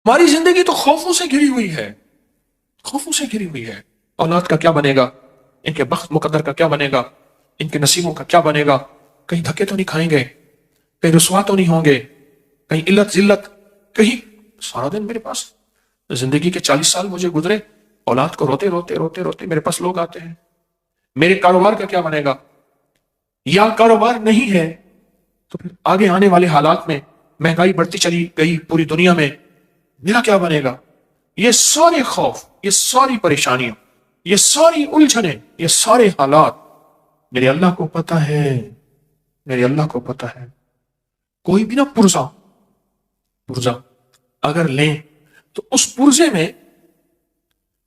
ہماری زندگی تو خوفوں سے گھری ہوئی ہے، خوفوں سے گھری ہوئی ہے۔ اولاد کا کیا بنے گا، ان کے بخت مقدر کا کیا بنے گا، ان کے نصیبوں کا کیا بنے گا، کہیں دھکے تو نہیں کھائیں گے، کہیں رسوا تو نہیں ہوں گے، کہیں علت ذلت، کہیں سارا دن میرے پاس زندگی کے 40 سال مجھے گزرے، اولاد کو روتے روتے روتے روتے میرے پاس لوگ آتے ہیں، میرے کاروبار کا کیا بنے گا، یا کاروبار نہیں ہے تو پھر آگے آنے والے حالات میں مہنگائی بڑھتی چلی گئی پوری دنیا میں، میرا کیا بنے گا۔ یہ سارے خوف، یہ ساری پریشانیاں، یہ ساری الجھنیں، یہ سارے حالات میرے اللہ کو پتہ ہے، میرے اللہ کو پتہ ہے۔ کوئی بھی نہ پرزا اگر لیں تو اس پرزے میں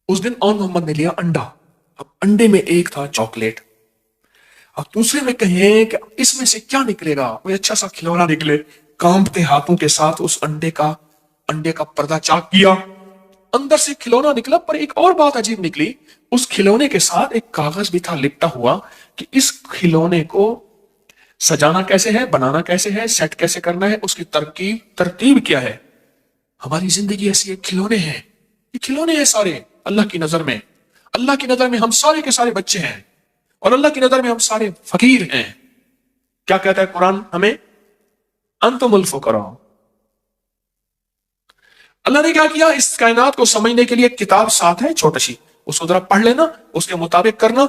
اس دن آن محمد نے لیا انڈا، اب انڈے میں ایک تھا چاکلیٹ، اب دوسرے میں کہیں کہ اس میں سے کیا نکلے گا، کوئی اچھا سا کھلونا نکلے، کانپتے ہاتھوں کے ساتھ اس انڈے کا پردہ چاک کیا، اندر سے کھلونا نکلا، پر ایک اور بات عجیب نکلی، اس کھلونے کے ساتھ ایک کاغذ بھی تھا لپٹا ہوا کہ اس کھلونے کو سجانا کیسے ہے، بنانا کیسے ہے، سیٹ کیسے کرنا ہے، اس کی ترتیب کیا ہے۔ ہماری زندگی ایسی ہے، کھلونے ہیں، یہ کھلونے ہیں سارے اللہ کی نظر میں، اللہ کی نظر میں ہم سارے کے سارے بچے ہیں، اور اللہ کی نظر میں ہم سارے فقیر ہیں۔ کیا کہتا ہے قرآن ہمیں، انتم الفقراء۔ اللہ نے کیا کیا، اس کائنات کو سمجھنے کے لیے ایک کتاب ساتھ ہے چھوٹی سی، اس کو ذرا پڑھ لینا، اس کے مطابق کرنا،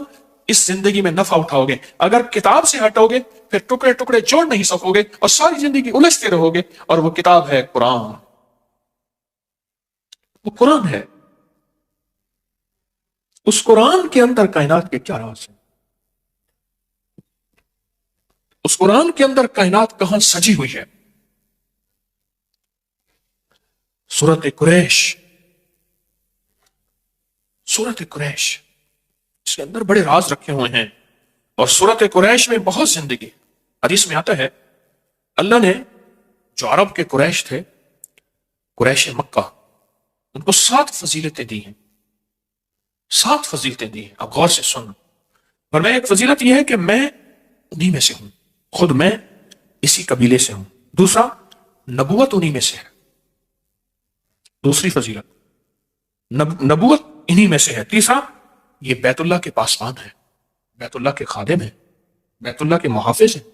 اس زندگی میں نفع اٹھاؤ گے۔ اگر کتاب سے ہٹو گے پھر ٹکڑے ٹکڑے جوڑ نہیں سکو گے اور ساری زندگی الجھتے رہو گے، اور وہ کتاب ہے قرآن، وہ قرآن ہے۔ اس قرآن کے اندر کائنات کے کیا راز ہیں، اس قرآن کے اندر کائنات کہاں سجی ہوئی ہے۔ سورۃ قریش، سورۃ قریش، اس کے اندر بڑے راز رکھے ہوئے ہیں، اور سورۃ قریش میں بہت زندگی۔ حدیث میں آتا ہے اللہ نے جو عرب کے قریش تھے، قریش مکہ، ان کو 7 فضیلتیں دی ہیں، 7 فضیلتیں دی ہیں۔ اب غور سے سن، فرمایا ایک فضیلت یہ ہے کہ میں انہی میں سے ہوں، خود میں اسی قبیلے سے ہوں۔ دوسرا، نبوت انہی میں سے ہے، دوسری فضیلت نبوت انہی میں سے ہے۔ تیسرا، یہ بیت اللہ کے پاسبان ہے، بیت اللہ کے خادم ہیں، بیت اللہ کے محافظ ہیں۔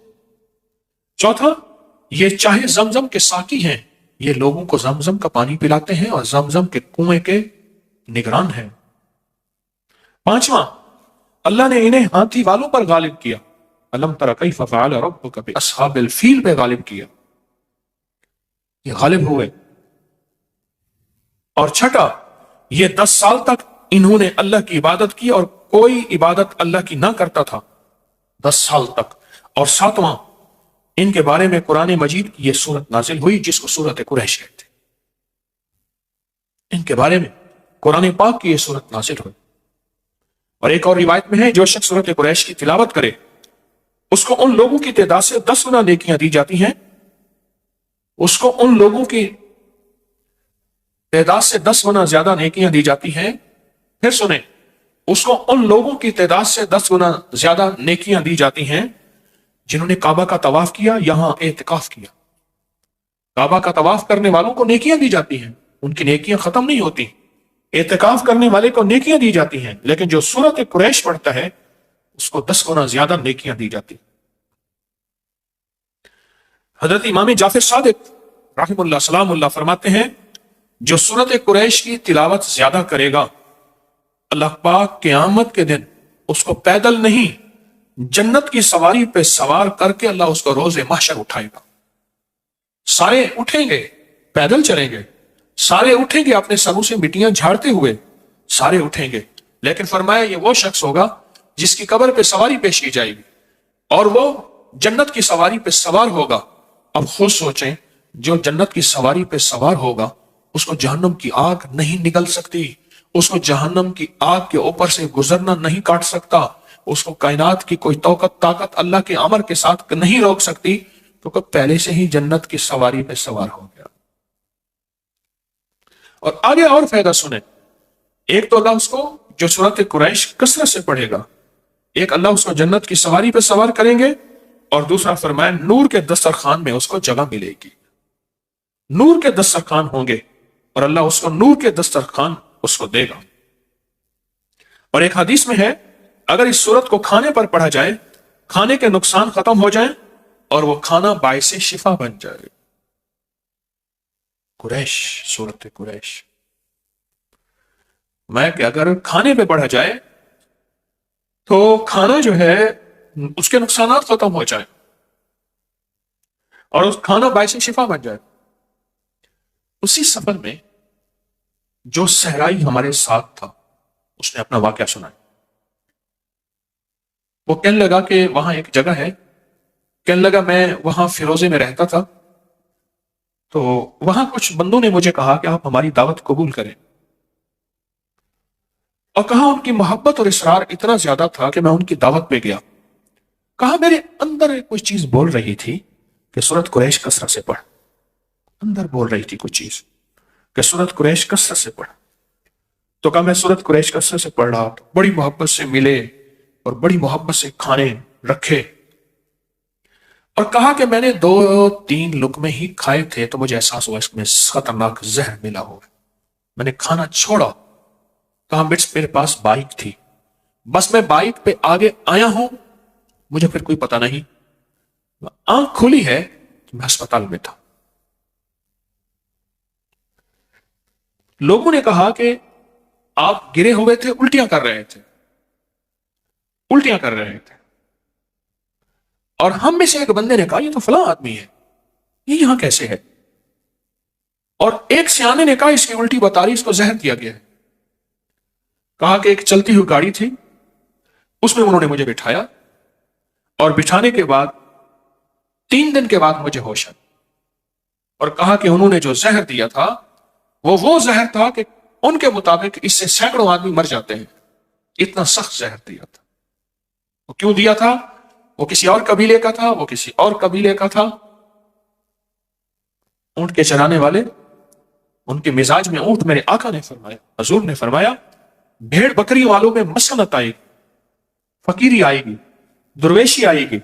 چوتھا، یہ چاہے زمزم کے ساقی ہیں، یہ لوگوں کو زمزم کا پانی پلاتے ہیں اور زمزم کے کنویں کے نگران ہیں۔ پانچواں، اللہ نے انہیں ہاتھی والوں پر غالب کیا، الم تر کیف فعل ربک باصحاب الفیل پہ غالب کیا، یہ غالب ہوئے۔ اور چھٹا، یہ 10 سال تک انہوں نے اللہ کی عبادت کی اور کوئی عبادت اللہ کی نہ کرتا تھا، 10 سال تک۔ اور ساتواں، ان کے بارے میں قرآن مجید کی یہ سورت نازل ہوئی جس کو سورت قریش کہتے ہیں، ان کے بارے میں قرآن پاک کی یہ سورت نازل ہوئی۔ اور ایک اور روایت میں ہے جو شخص سورت قریش کی تلاوت کرے اس کو ان لوگوں کی تعداد سے 10 گنا نیکیاں دی جاتی ہیں، اس کو ان لوگوں کی تعداد سے 10 گنا زیادہ نیکیاں دی جاتی ہیں۔ پھر سنیں، اس کو ان لوگوں کی تعداد سے 10 گنا زیادہ نیکیاں دی جاتی ہیں جنہوں نے کعبہ کا طواف کیا، یہاں اعتکاف کیا۔ کعبہ کا طواف کرنے والوں کو نیکیاں دی جاتی ہیں، ان کی نیکیاں ختم نہیں ہوتی، اعتکاف کرنے والے کو نیکیاں دی جاتی ہیں، لیکن جو سورت قریش پڑھتا ہے اس کو 10 گنا زیادہ نیکیاں دی جاتی۔ حضرت امام جعفر صادق رحم اللہ سلام اللہ فرماتے ہیں جو سورت قریش کی تلاوت زیادہ کرے گا اللہ پاک قیامت کے دن اس کو پیدل نہیں جنت کی سواری پہ سوار کر کے اللہ اس کو روز محشر اٹھائے گا۔ سارے اٹھیں گے، پیدل چلیں گے، سارے اٹھیں گے اپنے سروں سے مٹیاں جھاڑتے ہوئے، سارے اٹھیں گے، لیکن فرمایا یہ وہ شخص ہوگا جس کی قبر پہ سواری پیش کی جائے گی اور وہ جنت کی سواری پہ سوار ہوگا۔ اب خود سوچیں، جو جنت کی سواری پہ سوار ہوگا اس کو جہنم کی آگ نہیں نگل سکتی، اس کو جہنم کی آگ کے اوپر سے گزرنا نہیں کاٹ سکتا، اس کو کائنات کی کوئی طاقت اللہ کے امر کے ساتھ نہیں روک سکتی، تو کہ پہلے سے ہی جنت کی سواری پہ سوار ہو گیا۔ اور آگے اور فائدہ سنیں، ایک تو اللہ اس کو جو سورت قریش کثرت سے پڑھے گا، ایک اللہ اس کو جنت کی سواری پہ سوار کریں گے، اور دوسرا فرمایا نور کے دسترخوان میں اس کو جگہ ملے گی، نور کے دسترخوان ہوں گے، اور اللہ اس کو نور کے دسترخوان اس کو دے گا۔ اور ایک حدیث میں ہے اگر اس سورت کو کھانے پر پڑھا جائے کھانے کے نقصان ختم ہو جائیں اور وہ کھانا باعث شفا بن جائے۔ قریش، سورت قریش میں کہ اگر کھانے پہ پڑھا جائے تو کھانا جو ہے اس کے نقصانات ختم ہو جائے اور اس کھانا باعث شفا بن جائے۔ اسی سفر میں جو صحرائی ہمارے ساتھ تھا اس نے اپنا واقعہ سنایا۔ وہ کہنے لگا کہ وہاں ایک جگہ ہے، کہنے لگا میں وہاں فیروزے میں رہتا تھا، تو وہاں کچھ بندوں نے مجھے کہا کہ آپ ہماری دعوت قبول کریں، اور کہا ان کی محبت اور اصرار اتنا زیادہ تھا کہ میں ان کی دعوت پہ گیا۔ کہا میرے اندر کوئی چیز بول رہی تھی کہ سورت قریش کثرت سے پڑھ، اندر بول رہی تھی کچھ چیز کہ سورت قریش کثرت سے پڑھ۔ تو کہا میں سورت قریش کثرت سے پڑھ رہا، بڑی محبت سے ملے اور بڑی محبت سے کھانے رکھے، اور کہا کہ میں نے 2-3 لقمے ہی کھائے تھے تو مجھے احساس ہوا اس میں خطرناک زہر ملا ہوا ہے، میں نے کھانا چھوڑا۔ کہا میرے پاس بائک تھی، بس میں بائک پہ آگے آیا ہوں، مجھے پھر کوئی پتہ نہیں، آنکھ کھلی ہے تو میں ہسپتال میں تھا۔ لوگوں نے کہا کہ آپ گرے ہوئے تھے، الٹیاں کر رہے تھے، الٹیاں کر رہے تھے، اور ہم میں سے ایک بندے نے کہا یہ تو فلاں آدمی ہے، یہ یہاں کیسے ہے؟ اور ایک سیانے نے کہا اس کی الٹی بتا رہی، اس کو زہر دیا گیا ہے۔ کہا کہ ایک چلتی ہوئی گاڑی تھی، اس میں انہوں نے مجھے بٹھایا، اور بٹھانے کے بعد 3 دن کے بعد مجھے ہوش آیا، اور کہا کہ انہوں نے جو زہر دیا تھا وہ زہر تھا کہ ان کے مطابق اس سے سینکڑوں آدمی مر جاتے ہیں، اتنا سخت زہر دیا تھا۔ وہ کیوں دیا تھا؟ وہ کسی اور قبیلے کا تھا، وہ کسی اور قبیلے کا تھا۔ اونٹ کے چرانے والے، ان کے مزاج میں اونٹ، میرے آقا نے فرمایا، حضور نے فرمایا بھیڑ بکری والوں میں مسکنت آئے گی، فقیری آئے گی، درویشی آئے گی،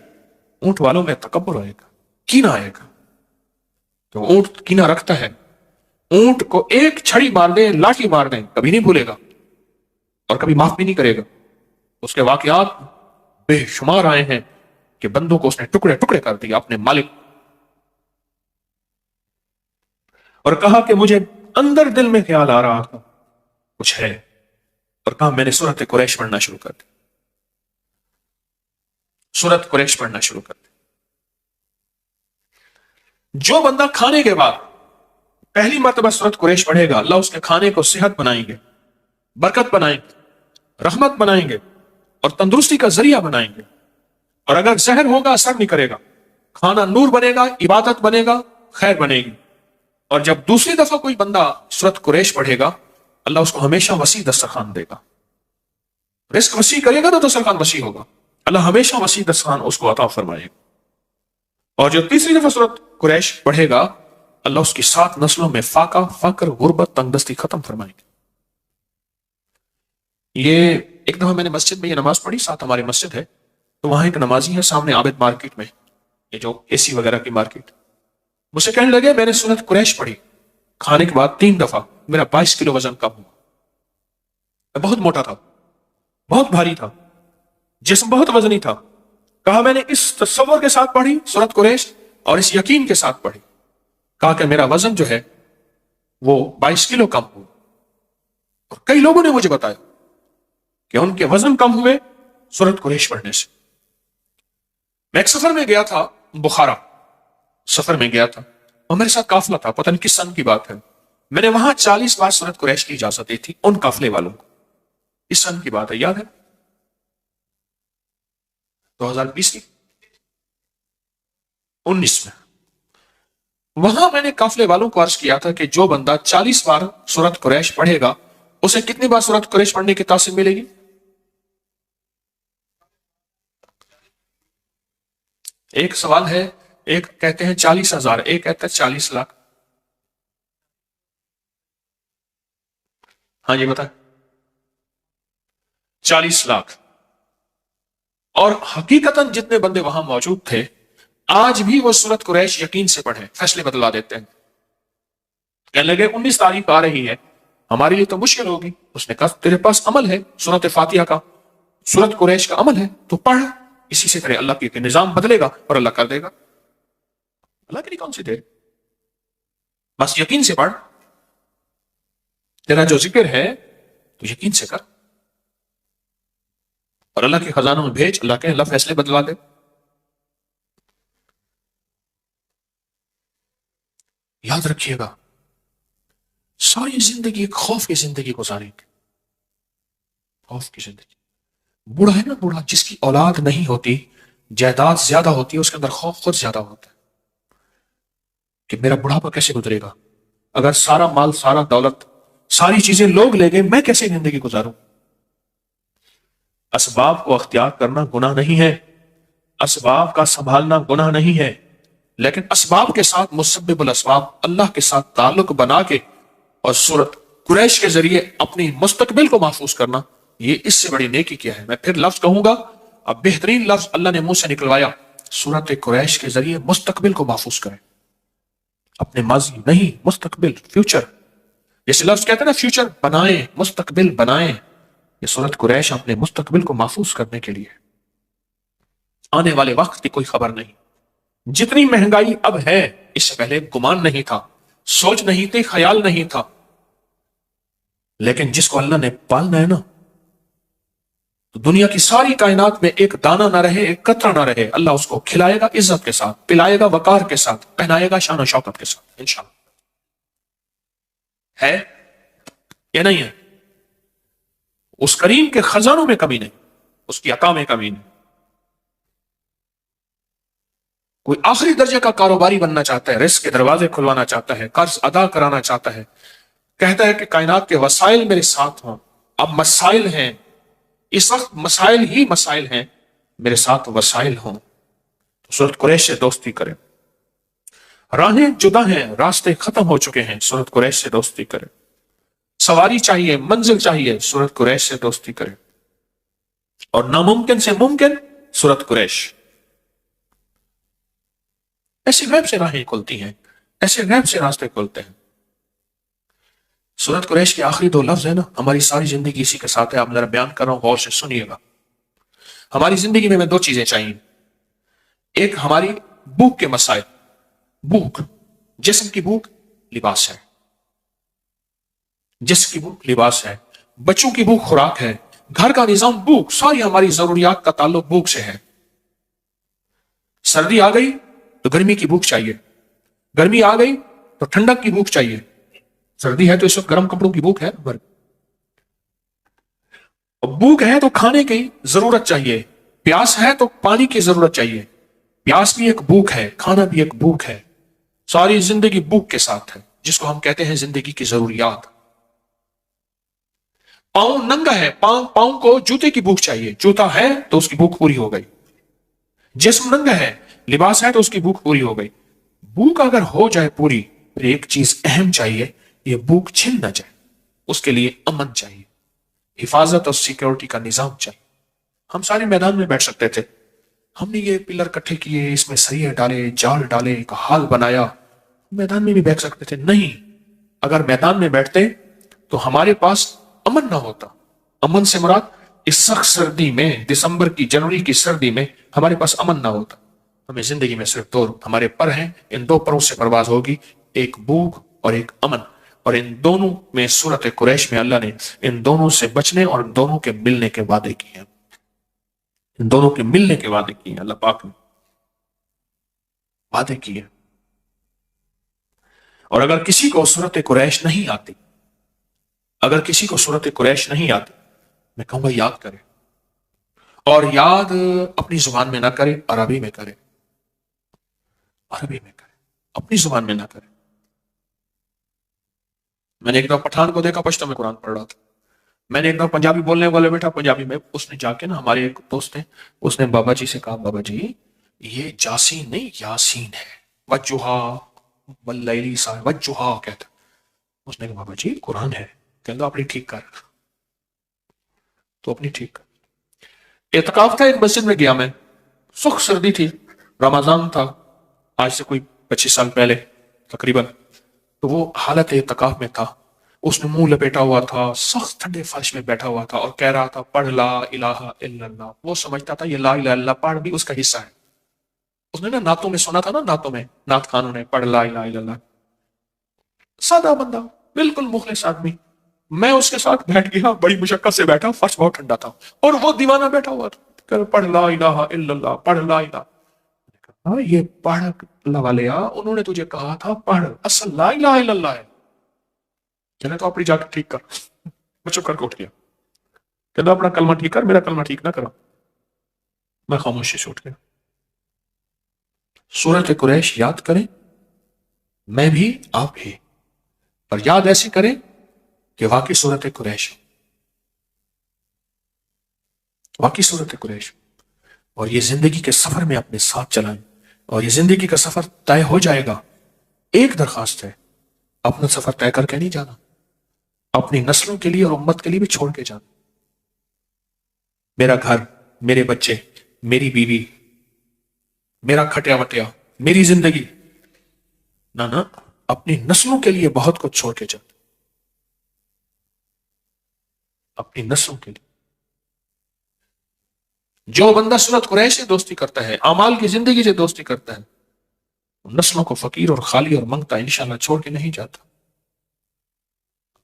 اونٹ والوں میں تکبر آئے گا، کینہ آئے گا۔ تو اونٹ کینہ رکھتا ہے، اونٹ کو ایک چھڑی مار دیں، لاٹھی مار دیں، کبھی نہیں بھولے گا اور کبھی معاف بھی نہیں کرے گا۔ اس کے واقعات بے شمار آئے ہیں کہ بندوں کو اس نے ٹکڑے ٹکڑے کر دیا اپنے مالک، اور کہا کہ مجھے اندر دل میں خیال آ رہا تھا کچھ ہے، اور کہا میں نے سورت قریش پڑھنا شروع کر دی، سورت قریش پڑھنا شروع کر دی۔ جو بندہ کھانے کے بعد پہلی مرتبہ سورت قریش پڑھے گا، اللہ اس کے کھانے کو صحت بنائیں گے، برکت بنائیں گے، رحمت بنائیں گے، اور تندرستی کا ذریعہ بنائیں گے۔ اور اگر زہر ہوگا اثر نہیں کرے گا، کھانا نور بنے گا، عبادت بنے گا، خیر بنے گی۔ اور جب دوسری دفعہ کوئی بندہ سورت قریش پڑھے گا، اللہ اس کو ہمیشہ وسیع دسترخوان دے گا، رزق وسیع کرے گا تو دسترخوان وسیع ہوگا، اللہ ہمیشہ وسیع دسترخوان اس کو عطا فرمائے گا۔ اور جو تیسری دفعہ سورت قریش پڑھے گا، اللہ اس کی 7 نسلوں میں فاقہ، فقر، غربت، تنگ دستی ختم فرمائے گا۔ یہ ایک دفعہ میں نے مسجد میں یہ نماز پڑھی، ساتھ ہماری مسجد ہے، تو وہاں ایک نمازی ہے سامنے عابد مارکیٹ میں، یہ جو اے سی وغیرہ کی مارکیٹ، مجھ سے کہنے لگے میں نے سورت قریش پڑھی کھانے کے بعد 3 دفعہ، میرا 22 کلو وزن کم ہوا، میں بہت موٹا تھا، بہت بھاری تھا، جسم بہت وزنی تھا۔ کہا میں نے اس تصور کے ساتھ پڑھی سورت قریش اور اس یقین کے ساتھ پڑھی، کہا کہ میرا وزن جو ہے وہ 22 کلو کم ہوا۔ اور کئی لوگوں نے مجھے بتایا کہ ان کے وزن کم ہوئے سورت قریش پڑھنے سے۔ میں ایک سفر میں گیا تھا، بخارا سفر میں گیا تھا، اور میرے ساتھ قافلہ تھا، پتہ نہیں کس سن کی بات ہے، میں نے وہاں 40 بار سورت قریش کی اجازت دی تھی ان قافلے والوں کو، اس سن کی بات ہے، یاد ہے 2020 کی 19 میں۔ وہاں میں نے قافلے والوں کو عرض کیا تھا کہ جو بندہ 40 بار سورت قریش پڑھے گا اسے کتنی بار سورت قریش پڑھنے کی تاثیر ملے گی؟ ایک سوال ہے، ایک کہتے ہیں 40,000، ایک کہتا ہے 40 لاکھ۔ ہاں جی بتائیں، 40 لاکھ۔ اور حقیقتاً جتنے بندے وہاں موجود تھے آج بھی وہ سورت قریش یقین سے پڑھیں، فیصلے بدلا دیتے ہیں۔ کہنے لگے 19 تاریخ آ رہی ہے، ہمارے لیے تو مشکل ہوگی. اس نے کہا تیرے پاس عمل ہے، سورت فاتحہ کا، سورت قریش کا عمل ہے، تو پڑھ، اسی سے تیرے اللہ کے نظام بدلے گا اور اللہ کر دے گا. اللہ کے لیے کون سی دیر، بس یقین سے پڑھ، تیرا جو ذکر ہے تو یقین سے کر، اور اللہ کے خزانوں میں بھیج، اللہ کے اللہ فیصلے بدلا دے. یاد رکھیے گا، ساری زندگی ایک خوف کی زندگی گزاریں گے، خوف کی زندگی. بوڑھا ہے نا، بوڑھا جس کی اولاد نہیں ہوتی، جائیداد زیادہ ہوتی ہے، اس کے اندر خوف خود زیادہ ہوتا ہے کہ میرا بڑھاپا کیسے گزرے گا، اگر سارا مال، سارا دولت، ساری چیزیں لوگ لے گئے، میں کیسے زندگی گزاروں. اسباب کو اختیار کرنا گناہ نہیں ہے، اسباب کا سنبھالنا گناہ نہیں ہے، لیکن اسباب کے ساتھ مسبب الاسباب اللہ کے ساتھ تعلق بنا کے اور سورت قریش کے ذریعے اپنی مستقبل کو محفوظ کرنا، یہ اس سے بڑی نیکی کیا ہے. میں پھر لفظ کہوں گا، اب بہترین لفظ اللہ نے منہ سے نکلوایا، سورت قریش کے ذریعے مستقبل کو محفوظ کریں، اپنے ماضی نہیں، مستقبل، فیوچر. جیسے لفظ کہتے ہیں نا فیوچر بنائیں، مستقبل بنائیں، یہ سورت قریش اپنے مستقبل کو محفوظ کرنے کے لیے. آنے والے وقت کی کوئی خبر نہیں. جتنی مہنگائی اب ہے، اس سے پہلے گمان نہیں تھا، سوچ نہیں تھی، خیال نہیں تھا، لیکن جس کو اللہ نے پالنا ہے نا، تو دنیا کی ساری کائنات میں ایک دانہ نہ رہے، ایک قطرہ نہ رہے، اللہ اس کو کھلائے گا عزت کے ساتھ، پلائے گا وقار کے ساتھ، پہنائے گا شان و شوکت کے ساتھ، انشاءاللہ. ہے یا نہیں ہے؟ اس کریم کے خزانوں میں کمی نہیں، اس کی عطا میں کمی نہیں. کوئی آخری درجے کا کاروباری بننا چاہتا ہے، رزق کے دروازے کھلوانا چاہتا ہے، قرض ادا کرانا چاہتا ہے، کہتا ہے کہ کائنات کے وسائل میرے ساتھ ہوں. اب مسائل ہیں، اس وقت مسائل ہی مسائل ہیں، میرے ساتھ وسائل ہوں، تو سورت قریش سے دوستی کرے. راہیں جدا ہیں، راستے ختم ہو چکے ہیں، سورت قریش سے دوستی کرے. سواری چاہیے، منزل چاہیے، سورت قریش سے دوستی کرے. اور ناممکن سے ممکن، سورت قریش. ایسے غیب سے راہیں کھلتی ہیں، ایسے غیب سے راستے کھلتے ہیں. سورت قریش کے آخری 2 لفظ ہیں نا، ہماری ساری زندگی اسی کے ساتھ ہے. آپ ذرا بیان کر رہا ہوں، غور سے سنیے گا. ہماری زندگی میں 2 چیزیں چاہیے. ایک ہماری بھوک کے مسائل، بھوک، جسم کی بھوک، لباس ہے. جسم کی بھوک لباس ہے، بچوں کی بھوک خوراک ہے، گھر کا نظام بھوک، ساری ہماری ضروریات کا تعلق بھوک سے ہے. سردی آ گئی تو گرمی کی بھوک چاہیے، گرمی آ گئی تو ٹھنڈک کی بھوک چاہیے. سردی ہے تو اس وقت گرم کپڑوں کی بھوک ہے، بھوک ہے تو کھانے کی ضرورت چاہیے، پیاس ہے تو پانی کی ضرورت چاہیے. پیاس بھی ایک بھوک ہے، کھانا بھی ایک بھوک ہے. ساری زندگی بھوک کے ساتھ ہے، جس کو ہم کہتے ہیں زندگی کی ضروریات. پاؤں ننگا ہے، پاؤں کو جوتے کی بھوک چاہیے، جوتا ہے تو اس کی بھوک پوری ہو گئی. جسم ننگا ہے، لباس ہے تو اس کی بھوک پوری ہو گئی. بھوک اگر ہو جائے پوری، پھر ایک چیز اہم چاہیے، یہ بھوک چھن نہ جائے. اس کے لیے امن چاہیے، حفاظت اور سیکیورٹی کا نظام چاہیے. ہم سارے میدان میں بیٹھ سکتے تھے، ہم نے یہ پلر کٹھے کیے، اس میں سریے ڈالے، جال ڈالے، ایک حال بنایا، میدان میں بھی بیٹھ سکتے تھے. نہیں، اگر میدان میں بیٹھتے تو ہمارے پاس امن نہ ہوتا. امن سے مراد اس سخت سردی میں، دسمبر کی، جنوری کی سردی میں ہمارے پاس امن نہ ہوتا. ہمیں زندگی میں صرف 2 ہمارے پر ہیں، ان 2 پروں سے پرواز ہوگی، ایک بھوک اور ایک امن. اور ان دونوں میں سورت قریش میں اللہ نے ان دونوں سے بچنے اور ان دونوں کے ملنے کے وعدے کیے ہیں. ان دونوں کے ملنے کے وعدے کیے ہیں اللہ پاک نے، وعدے کیے. اور اگر کسی کو سورت قریش نہیں آتی، اگر کسی کو سورت قریش نہیں آتی، میں کہوں گا یاد کرے. اور یاد اپنی زبان میں نہ کرے، عربی میں کرے، عربی میں کرے، اپنی زبان میں نہ کرے. میں نے ایک دفعہ پٹھان کو دیکھا پشتو میں قرآن پڑھ رہا تھا. میں نے ایک دفعہ پنجابی بولنے والے بیٹھا پنجابی میں، اس نے جا کے نا، ہمارے ایک دوست ہیں، اس نے بابا جی سے کہا، بابا جی یہ جاسین نہیں یاسین ہے، وجہا واللیلی سا وجہا کہتا. اس نے کہا بابا جی قرآن ہے. کہتا اپنی ٹھیک کر، تو اپنی ٹھیک کر. اعتکاف تھا، ایک مسجد میں گیا میں، سخت سردی تھی، رمضان تھا، آج سے کوئی 25 سال پہلے تقریباً. تو وہ حالت اعتکاف میں تھا، اس نے منہ لپیٹا ہوا تھا، سخت ٹھنڈے فرش میں بیٹھا ہوا تھا اور کہہ رہا تھا پڑھ لا الہ الا اللہ۔ وہ سمجھتا تھا یہ لا الہ الا اللہ پڑھ بھی اس کا حصہ ہے۔ اس نے نا نعتوں میں سنا تھا، نا نعتوں میں نعت خانوں نے پڑھ لا الہ الا اللہ، سادہ بندہ بالکل مخلص آدمی۔ میں اس کے ساتھ بیٹھ گیا، بڑی مشقت سے بیٹھا، فرش بہت ٹھنڈا تھا اور وہ دیوانہ بیٹھا ہوا تھا کہ پڑھ لا الہ الا اللہ، پڑھ لا الہ۔ ہاں یہ پڑھ لوا لیا، انہوں نے تجھے کہا تھا پڑھ، اصل لا الہ الا اللہ ہے۔ کہنے تو اپنی جا کے ٹھیک کر۔ میں چپ کر کے اٹھ گیا، کہنا اپنا کلمہ ٹھیک کر، میرا کلمہ ٹھیک نہ کرو۔ میں خاموشی سے اٹھ گیا۔ سورۃ قریش یاد کریں، میں بھی آپ بھی، پر یاد ایسی کریں کہ واقعی سورۃ قریش، واقعی سورۃ قریش، اور یہ زندگی کے سفر میں اپنے ساتھ چلائیں، اور یہ زندگی کا سفر طے ہو جائے گا۔ ایک درخواست ہے، اپنا سفر طے کر کے نہیں جانا، اپنی نسلوں کے لیے اور امت کے لیے بھی چھوڑ کے جانا۔ میرا گھر، میرے بچے، میری بیوی، میرا کھٹیا وٹیا، میری زندگی، نہ اپنی نسلوں کے لیے بہت کچھ چھوڑ کے جانا، اپنی نسلوں کے لیے۔ جو بندہ سورۃ قریش سے دوستی کرتا ہے، اعمال کی زندگی سے دوستی کرتا ہے، نسلوں کو فقیر اور خالی اور منگتا انشاءاللہ چھوڑ کے نہیں جاتا۔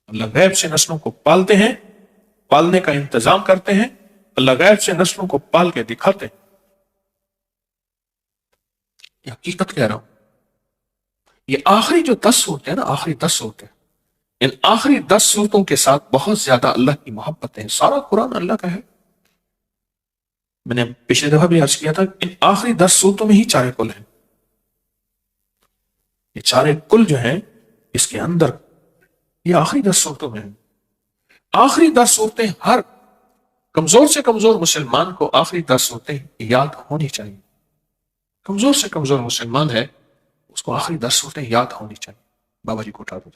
اللہ غیب سے نسلوں کو پالتے ہیں، پالنے کا انتظام کرتے ہیں، اللہ غیب سے نسلوں کو پال کے دکھاتے ہیں۔ یہ حقیقت کہہ رہا ہوں۔ یہ آخری جو 10 صورتیں ہیں نا، آخری 10 صورتیں، ان آخری 10 صورتوں کے ساتھ بہت زیادہ اللہ کی محبت ہے۔ سارا قرآن اللہ کا ہے۔ میں نے پچھلے دفعہ بھی عرض کیا تھا، ان آخری 10 صورتوں میں ہی چارے کل ہیں۔ یہ چارے کل جو ہیں اس کے اندر، یہ آخری 10 صورتوں میں ہیں۔ آخری 10 صورتیں ہر کمزور سے کمزور مسلمان کو آخری 10 صورتیں یاد ہونی چاہیے۔ کمزور سے کمزور مسلمان ہے، اس کو آخری 10 صورتیں یاد ہونی چاہیے۔ بابا جی کو اٹھا دو،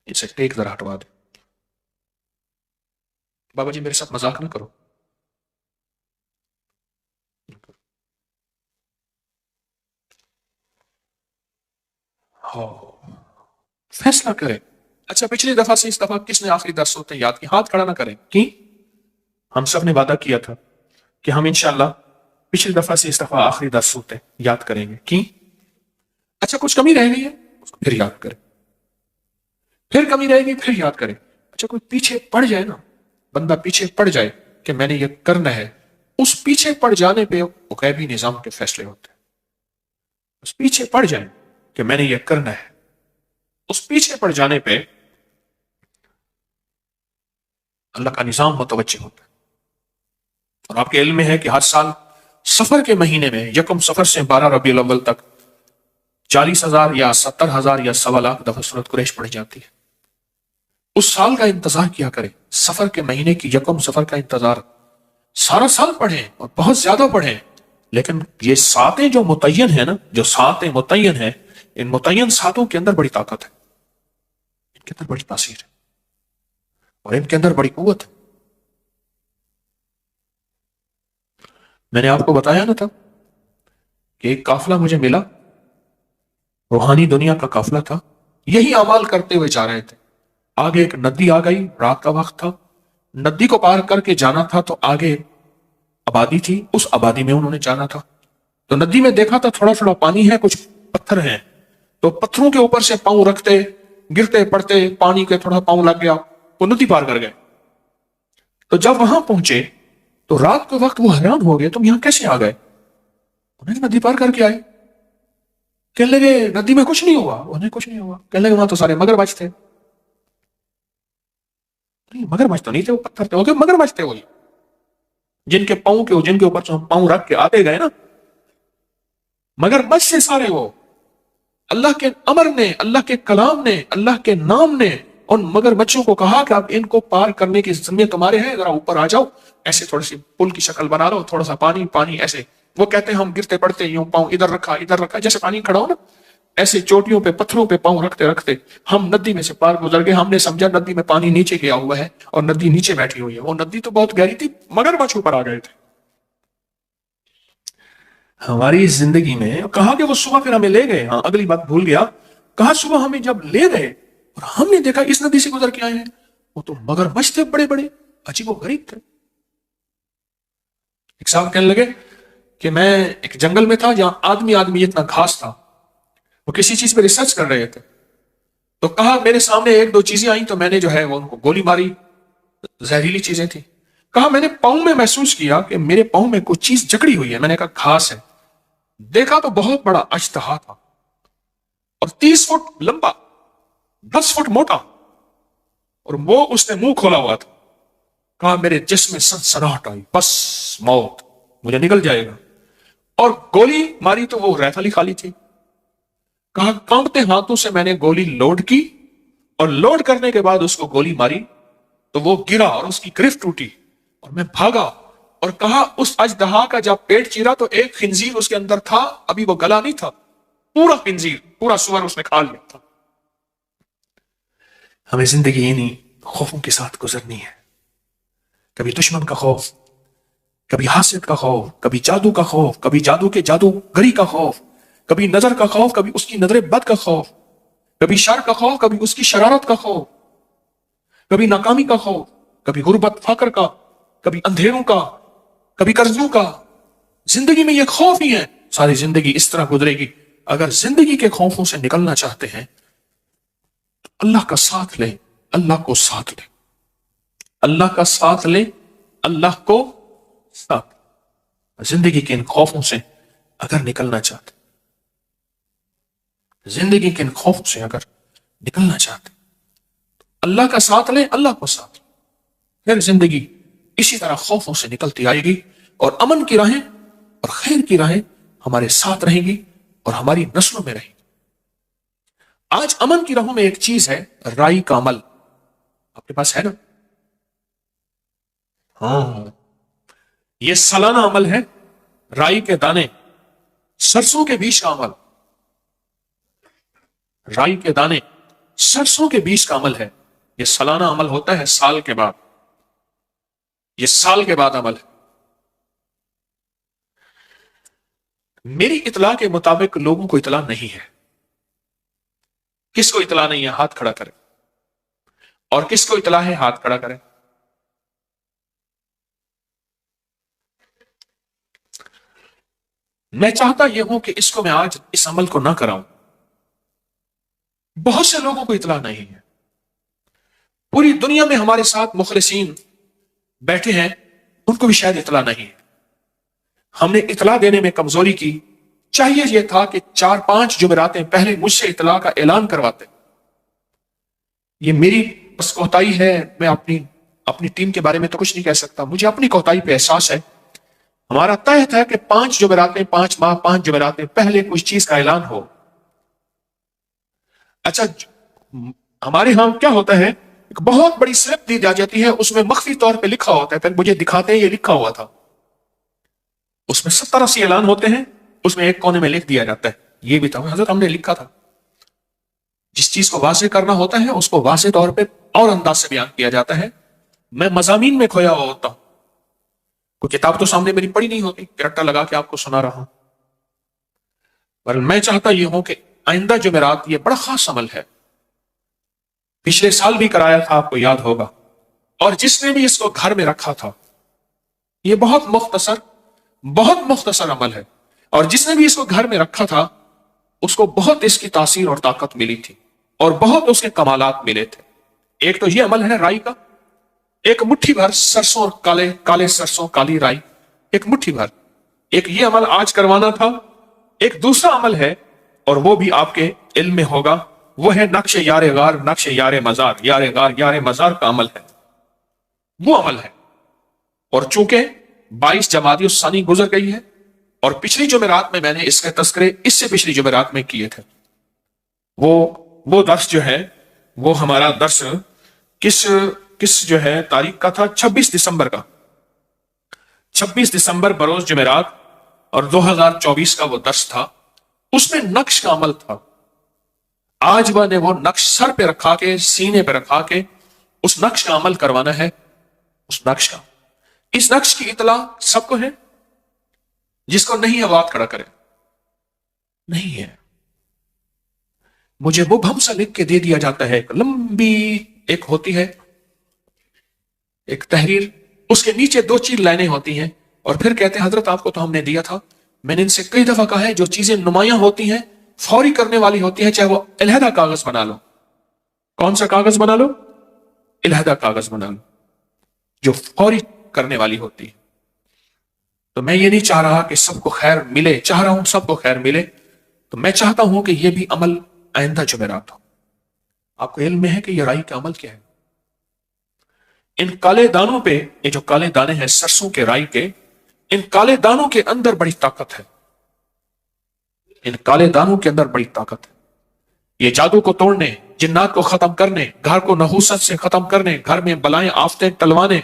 اسے ٹیک ذرا ہٹوا دے۔ بابا جی میرے ساتھ مذاق نہ کرو۔ فیصلہ کرے۔ اچھا پچھلی دفعہ سے اس دفعہ کس نے آخری 10 صورتیں یاد کی؟ ہاتھ کھڑا نہ کریں۔ کی ہم سب نے وعدہ کیا تھا کہ ہم انشاءاللہ پچھلی دفعہ سے اس دفعہ آخری 10 صورتیں یاد کریں گے۔ کی اچھا کچھ کمی رہ گئی ہے اس کو پھر یاد کریں، پھر کمی رہے گی پھر یاد کریں۔ اچھا کوئی پیچھے پڑ جائے نا، بندہ پیچھے پڑ جائے کہ میں نے یہ کرنا ہے، اس پیچھے پڑ جانے پہ غیبی نظام کے فیصلے ہوتے ہیں۔ اس پیچھے پڑ جائے کہ میں نے یہ کرنا ہے، اس پیچھے پڑ جانے پہ اللہ کا نظام متوجہ ہوتا ہے۔ اور آپ کے علم میں ہے کہ ہر سال سفر کے مہینے میں یکم سفر سے 12 ربیع الاول تک 40,000 یا 70,000 یا 1.25 دفعہ سورۃ قریش پڑھی جاتی ہے۔ اس سال کا انتظار کیا کریں، سفر کے مہینے کی یکم سفر کا انتظار سارا سال پڑھیں اور بہت زیادہ پڑھیں، لیکن یہ ساتیں جو متعین ہیں نا، جو ساتیں متعین ہیں، ان متعین ساتوں کے اندر بڑی طاقت ہے، ان کے اندر بڑی تاثیر ہے اور ان کے اندر بڑی قوت ہے۔ میں نے آپ کو بتایا نا تھا کہ ایک قافلہ مجھے ملا، روحانی دنیا کا قافلہ تھا، یہی اعمال کرتے ہوئے جا رہے تھے۔ آگے ایک ندی آ گئی، رات کا وقت تھا، ندی کو پار کر کے جانا تھا تو آگے آبادی تھی، اس آبادی میں انہوں نے جانا تھا۔ تو ندی میں دیکھا تھا تھوڑا تھوڑا پانی ہے، کچھ پتھر ہیں، تو پتھروں کے اوپر سے پاؤں رکھتے، گرتے پڑتے، پانی کے تھوڑا پاؤں لگ گیا، وہ ندی پار کر گئے۔ تو جب وہاں پہنچے تو رات کے وقت وہ حیران ہو گئے، تم یہاں کیسے آ گئے؟ انہیں ندی پار کر کے آئے۔ کہنے لگے ندی میں کچھ نہیں ہوا، انہیں کچھ نہیں ہوا۔ کہنے لگے وہاں تو سارے مگرمچھ تھے۔ مگرمچھ تو نہیں تھے، وہ پتھر تھے، مگرمچھ تھے وہی جن کے پاؤں کے، جن کے اوپر سے ہم پاؤں رکھ کے آتے گئے نا، مگرمچھ سے سارے وہ۔ اللہ کے امر نے، اللہ کے کلام نے، اللہ کے نام نے ان مگرمچھوں کو کہا کہ اب ان کو پار کرنے کی ذمہ تمہارے ہیں، ذرا اوپر آ جاؤ، ایسے تھوڑی سی پل کی شکل بنا لو، تھوڑا سا پانی پانی ایسے۔ وہ کہتے ہیں ہم گرتے پڑتے یوں پاؤں ادھر رکھا، جیسے پانی کھڑا ہو نا، ایسے چوٹیوں پہ پتھروں پہ پاؤں رکھتے رکھتے ہم ندی میں سے پار گزر گئے۔ ہم نے سمجھا ندی میں پانی نیچے گیا ہوا ہے اور ندی نیچے بیٹھی ہوئی ہے، وہ ندی تو بہت گہری تھی، مگرمچھ اوپر آ گئے تھے۔ ہماری زندگی میں کہا کہ وہ صبح پھر ہمیں لے گئے، ہاں اگلی بات بھول گیا کہا صبح ہمیں جب لے گئے اور ہم نے دیکھا اس ندی سے گزر کے آئے ہیں، وہ تو مگرمچھ تھے بڑے بڑے، عجیب و غریب تھے۔ ایک صاحب کہنے لگے کہ میں ایک جنگل میں تھا جہاں آدمی آدمی اتنا گھاس تھا، وہ کسی چیز پہ ریسرچ کر رہے تھے، تو کہا میرے سامنے ایک دو چیزیں آئیں تو میں نے جو ہے وہ ان کو گولی ماری، زہریلی چیزیں تھیں۔ کہا میں نے پاؤں میں محسوس کیا کہ میرے پاؤں میں کوئی چیز جکڑی ہوئی ہے، میں نے کہا گھاس ہے، دیکھا تو بہت بڑا اژدہا تھا اور 30 فٹ لمبا، 10 فٹ موٹا، اور وہ اس نے منہ کھولا ہوا تھا۔ کہا میرے جسم میں سنسناہٹ آئی، بس موت، مجھے نکل جائے گا، اور گولی ماری تو وہ رائفل ہی خالی تھی۔ کہا کانپتے ہاتھوں سے میں نے گولی لوڈ کی، اور لوڈ کرنے کے بعد اس کو گولی ماری تو وہ گرا اور اس کی گرفت ٹوٹی اور میں بھاگا، اور کہا اس اژدہا کا جب پیٹ چیرا تو ایک خنزیر اس کے اندر تھا، ابھی وہ گلا نہیں تھا، پورا خنزیر، پورا سور اس نے کھا لیا تھا۔ ہمیں زندگی انہی خوفوں کے ساتھ گزرنی ہے، کبھی دشمن کا خوف، کبھی حاسد کا خوف، کبھی جادو کا خوف، کبھی جادو کے جادوگری کا خوف، کبھی نظر کا خوف، کبھی اس کی نظر بد کا خوف، کبھی شر کا خوف، کبھی اس کی شرارت کا خوف، کبھی ناکامی کا خوف، کبھی غربت فقر کا، کبھی اندھیروں کا، کبھی قرضوں کا۔ زندگی میں یہ خوف ہی ہے، ساری زندگی اس طرح گزرے گی۔ اگر زندگی کے خوفوں سے نکلنا چاہتے ہیں تو اللہ کا ساتھ لیں، اللہ کو ساتھ لیں، اللہ کا ساتھ لیں، اللہ کو ساتھ لیں۔ زندگی کے ان خوفوں سے اگر نکلنا چاہتے، زندگی کے ان خوفوں سے اگر نکلنا چاہتے، اللہ کا ساتھ لیں، اللہ کو ساتھ لیں، پھر زندگی اسی طرح خوفوں سے نکلتی آئے گی، اور امن کی راہیں اور خیر کی راہیں ہمارے ساتھ رہیں گی اور ہماری نسلوں میں رہیں گی۔ آج امن کی راہوں میں ایک چیز ہے، رائی کا عمل، آپ کے پاس ہے نا؟ ہاں، یہ سالانہ عمل ہے، رائی کے دانے، سرسوں کے بیج کا عمل، رائی کے دانے، سرسوں کے بیج کا عمل ہے۔ یہ سالانہ عمل ہوتا ہے، سال کے بعد، یہ سال کے بعد عمل ہے۔ میری اطلاع کے مطابق لوگوں کو اطلاع نہیں ہے۔ کس کو اطلاع نہیں ہے ہاتھ کھڑا کرے، اور کس کو اطلاع ہے ہاتھ کھڑا کرے۔ میں چاہتا یہ ہوں کہ اس کو میں آج اس عمل کو نہ کراؤں۔ بہت سے لوگوں کو اطلاع نہیں ہے، پوری دنیا میں ہمارے ساتھ مخلصین بیٹھے ہیں، ان کو بھی شاید اطلاع نہیں ہے۔ ہم نے اطلاع دینے میں کمزوری کی، چاہیے یہ تھا کہ 4-5 جمعراتیں پہلے مجھ سے اطلاع کا اعلان کرواتے۔ یہ میری بس کوتاہی ہے، میں اپنی ٹیم کے بارے میں تو کچھ نہیں کہہ سکتا، مجھے اپنی کوتاہی پہ احساس ہے۔ ہمارا طے تھا کہ 5 جمعراتیں، 5 ماہ، 5 جمعراتیں پہلے کچھ چیز کا اعلان ہو۔ اچھا، ہمارے ہاں کیا ہوتا ہے، ایک بہت بڑی سلپ دی جاتی ہے، اس میں مخفی طور پہ لکھا ہوتا ہے، پھر مجھے دکھاتے ہیں یہ لکھا ہوا تھا، اس میں 70-80 اعلان ہوتے ہیں، اس میں ایک کونے میں لکھ دیا جاتا ہے یہ بھی تھا حضرت ہم نے لکھا تھا۔ جس چیز کو واضح کرنا ہوتا ہے اس کو واضح طور پہ اور انداز سے بیان کیا جاتا ہے۔ میں مضامین میں کھویا ہوا ہوتا ہوں، کوئی کتاب تو سامنے میری پڑھی نہیں ہوتی، کریکٹر لگا کے آپ کو سنا رہا ہوں، پر میں چاہتا یہ ہوں کہ آئندہ جمعرات یہ بڑا خاص عمل ہے، پچھلے سال بھی کرایا تھا، آپ کو یاد ہوگا، اور جس نے بھی اس کو گھر میں رکھا تھا، یہ بہت مختصر عمل ہے، اور جس نے بھی اس کو گھر میں رکھا تھا اس کو بہت اس کی تاثیر اور طاقت ملی تھی، اور بہت اس کے کمالات ملے تھے۔ ایک تو یہ عمل ہے رائی کا، ایک مٹھی بھر سرسوں اور کالے سرسوں، کالی رائی، ایک مٹھی بھر، ایک یہ عمل آج کروانا تھا۔ ایک دوسرا عمل ہے، اور وہ بھی آپ کے علم میں ہوگا، وہ ہے نقش یار غار، نقش یار مزار، یار غار یار مزار کا عمل ہے، وہ عمل ہے۔ اور چونکہ 22 جمادی الثانی گزر گئی ہے، اور پچھلی جمعرات میں نے اس کے تذکرے اس سے پچھلی جمعرات میں کیے تھے، وہ درس جو ہے وہ ہمارا درس کس جو ہے تاریخ کا تھا، 26 دسمبر کا، 26 دسمبر بروز جمعرات، اور 2024 کا وہ درس تھا، اس میں نقش کا عمل تھا۔ آج میں نے وہ نقش سر پہ رکھا کے، سینے پہ رکھا کے اس نقش کا عمل کروانا ہے۔ اس نقش کی اطلاع سب کو ہے، جس کو نہیں ہے وہ ہاتھ کھڑا کرے۔ نہیں ہے، مجھے مبہم سا لکھ کے دے دیا جاتا ہے، ایک لمبی ایک ہوتی ہے ایک تحریر، اس کے نیچے 2 لائنیں ہوتی ہیں، اور پھر کہتے ہیں حضرت آپ کو تو ہم نے دیا تھا، میں نے ان سے کئی دفعہ کہا ہے جو چیزیں نمایاں ہوتی ہیں فوری کرنے والی ہوتی ہیں، چاہے وہ علیحدہ کاغذ بنا لو، کون سا کاغذ بنا لو، علیحدہ کاغذ بنا لو، جو فوری کرنے والی ہوتی ہے۔ تو میں یہ نہیں چاہ رہا کہ سب کو خیر ملے، چاہ رہا ہوں سب کو خیر ملے، تو میں چاہتا ہوں کہ یہ بھی عمل آئندہ جمعرات ہو۔ آپ کو علم میں ہے کہ یہ رائی کا عمل کیا ہے؟ ان کالے دانوں پہ، یہ جو کالے دانے ہیں سرسوں کے، رائی کے، ان کالے دانوں کے اندر بڑی طاقت ہے، ان کالے دانوں کے اندر بڑی طاقت ہے۔ یہ جادو کو توڑنے، جنات کو ختم کرنے، گھر کو نحوست سے ختم کرنے، گھر میں بلائیں آفتیں ٹلوانے،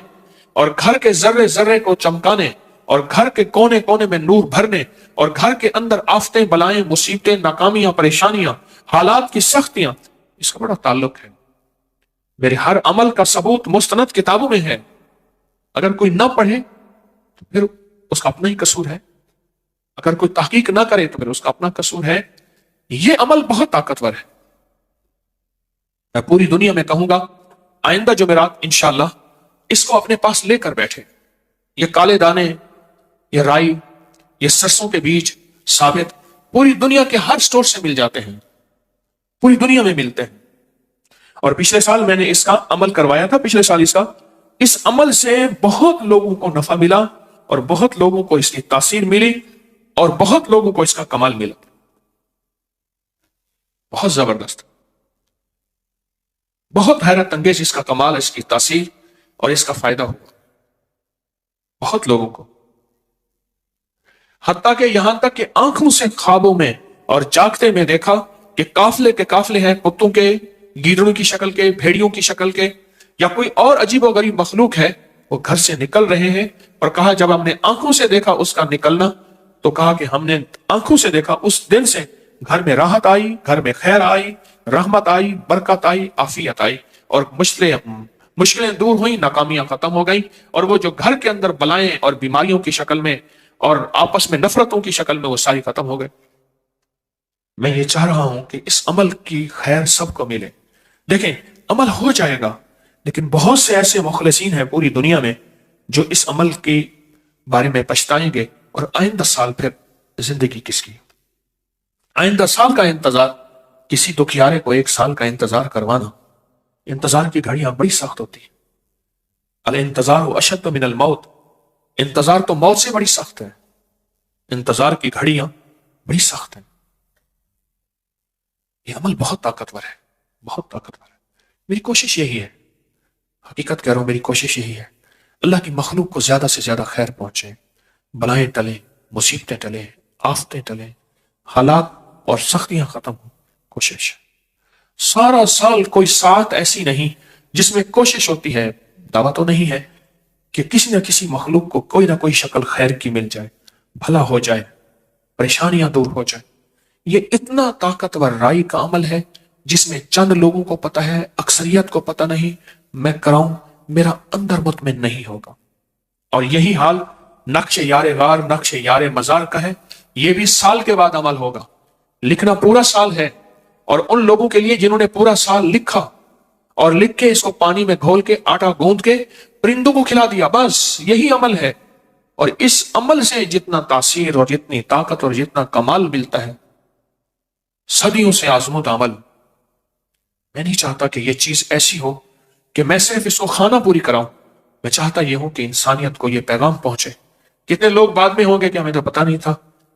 اور گھر کے ذرے ذرے کو چمکانے، اور گھر کے کونے کونے میں نور بھرنے، اور گھر کے اندر آفتیں بلائیں مصیبتیں ناکامیاں پریشانیاں حالات کی سختیاں، اس کا بڑا تعلق ہے۔ میرے ہر عمل کا ثبوت مستند کتابوں میں ہے، اگر کوئی نہ پڑھے تو پھر اس کا اپنا ہی قصور ہے، اگر کوئی تحقیق نہ کرے تو پھر اس کا اپنا قصور ہے۔ یہ عمل بہت طاقتور ہے، میں پوری دنیا میں کہوں گا آئندہ جمعرات انشاءاللہ اس کو اپنے پاس لے کر بیٹھے۔ یہ کالے دانے، یہ رائی، یہ سرسوں کے بیج ثابت پوری دنیا کے ہر سٹور سے مل جاتے ہیں، پوری دنیا میں ملتے ہیں۔ اور پچھلے سال میں نے اس کا عمل کروایا تھا، پچھلے سال اس عمل سے بہت لوگوں کو نفع ملا، اور بہت لوگوں کو اس کی تاثیر ملی، اور بہت لوگوں کو اس کا کمال ملا، بہت زبردست، بہت حیرت انگیز اس کا کمال، اس کی تاثیر اور اس کا فائدہ ہوا بہت لوگوں کو، حتیٰ کہ یہاں تک کہ آنکھوں سے خوابوں میں اور جاگتے میں دیکھا کہ قافلے کے قافلے ہیں، کتوں کے، گیدڑوں کی شکل کے، بھیڑیوں کی شکل کے، یا کوئی اور عجیب و غریب مخلوق ہے، وہ گھر سے نکل رہے ہیں، اور کہا جب ہم نے آنکھوں سے دیکھا اس کا نکلنا، تو کہا کہ ہم نے آنکھوں سے دیکھا، اس دن سے گھر میں راحت آئی، گھر میں خیر آئی، رحمت آئی، برکت آئی، عافیت آئی، اور مشکلیں دور ہوئیں، ناکامیاں ختم ہو گئیں، اور وہ جو گھر کے اندر بلائیں اور بیماریوں کی شکل میں اور آپس میں نفرتوں کی شکل میں وہ ساری ختم ہو گئے۔ میں یہ چاہ رہا ہوں کہ اس عمل کی خیر سب کو ملے۔ دیکھیں عمل ہو جائے گا، لیکن بہت سے ایسے مخلصین ہیں پوری دنیا میں جو اس عمل کے بارے میں پچھتائیں گے، اور آئندہ سال پھر زندگی کس کی؟ آئندہ سال کا انتظار، کسی دکھیارے کو 1 سال کا انتظار کروانا، انتظار کی گھڑیاں بڑی سخت ہوتی ہیں۔ الانتظار اشد من الموت، انتظار تو موت سے بڑی سخت ہے، انتظار کی گھڑیاں بڑی سخت ہیں۔ یہ عمل بہت طاقتور ہے، بہت طاقتور ہے۔ میری کوشش یہی ہے، حقیقت کہہ رہا ہوں، میری کوشش یہی ہے، اللہ کی مخلوق کو زیادہ سے زیادہ خیر پہنچے، بلائیں ٹلیں، مصیبتیں ٹلیں، آفتیں ٹلیں، حالات اور سختیاں ختم ہوں۔ کوشش سارا سال کوئی ساعت ایسی نہیں جس میں کوشش ہوتی ہے، دعویٰ تو نہیں ہے کہ کسی نہ کسی مخلوق کو کوئی نہ کوئی شکل خیر کی مل جائے، بھلا ہو جائے، پریشانیاں دور ہو جائیں۔ یہ اتنا طاقتور رائی کا عمل ہے جس میں چند لوگوں کو پتہ ہے، اکثریت کو پتہ نہیں۔ میں کراؤں، میرا اندر مطمئن نہیں ہوگا۔ اور یہی حال نقش یار غار، نقش یار مزار کا ہے، یہ بھی سال کے بعد عمل ہوگا۔ لکھنا پورا سال ہے، اور ان لوگوں کے لیے جنہوں نے پورا سال لکھا اور لکھ کے اس کو پانی میں گھول کے آٹا گوندھ کے پرندوں کو کھلا دیا، بس یہی عمل ہے۔ اور اس عمل سے جتنا تاثیر اور جتنی طاقت اور جتنا کمال ملتا ہے، صدیوں سے آزمود عمل۔ میں نہیں چاہتا کہ یہ چیز ایسی ہو کہ میں صرف اس کو خانہ پوری کراؤں، میں چاہتا یہ ہوں کہ انسانیت کو یہ پیغام پہنچے۔ کتنے لوگ بعد میں ہوں گے کہ ہمیں تو پتہ نہیں تھا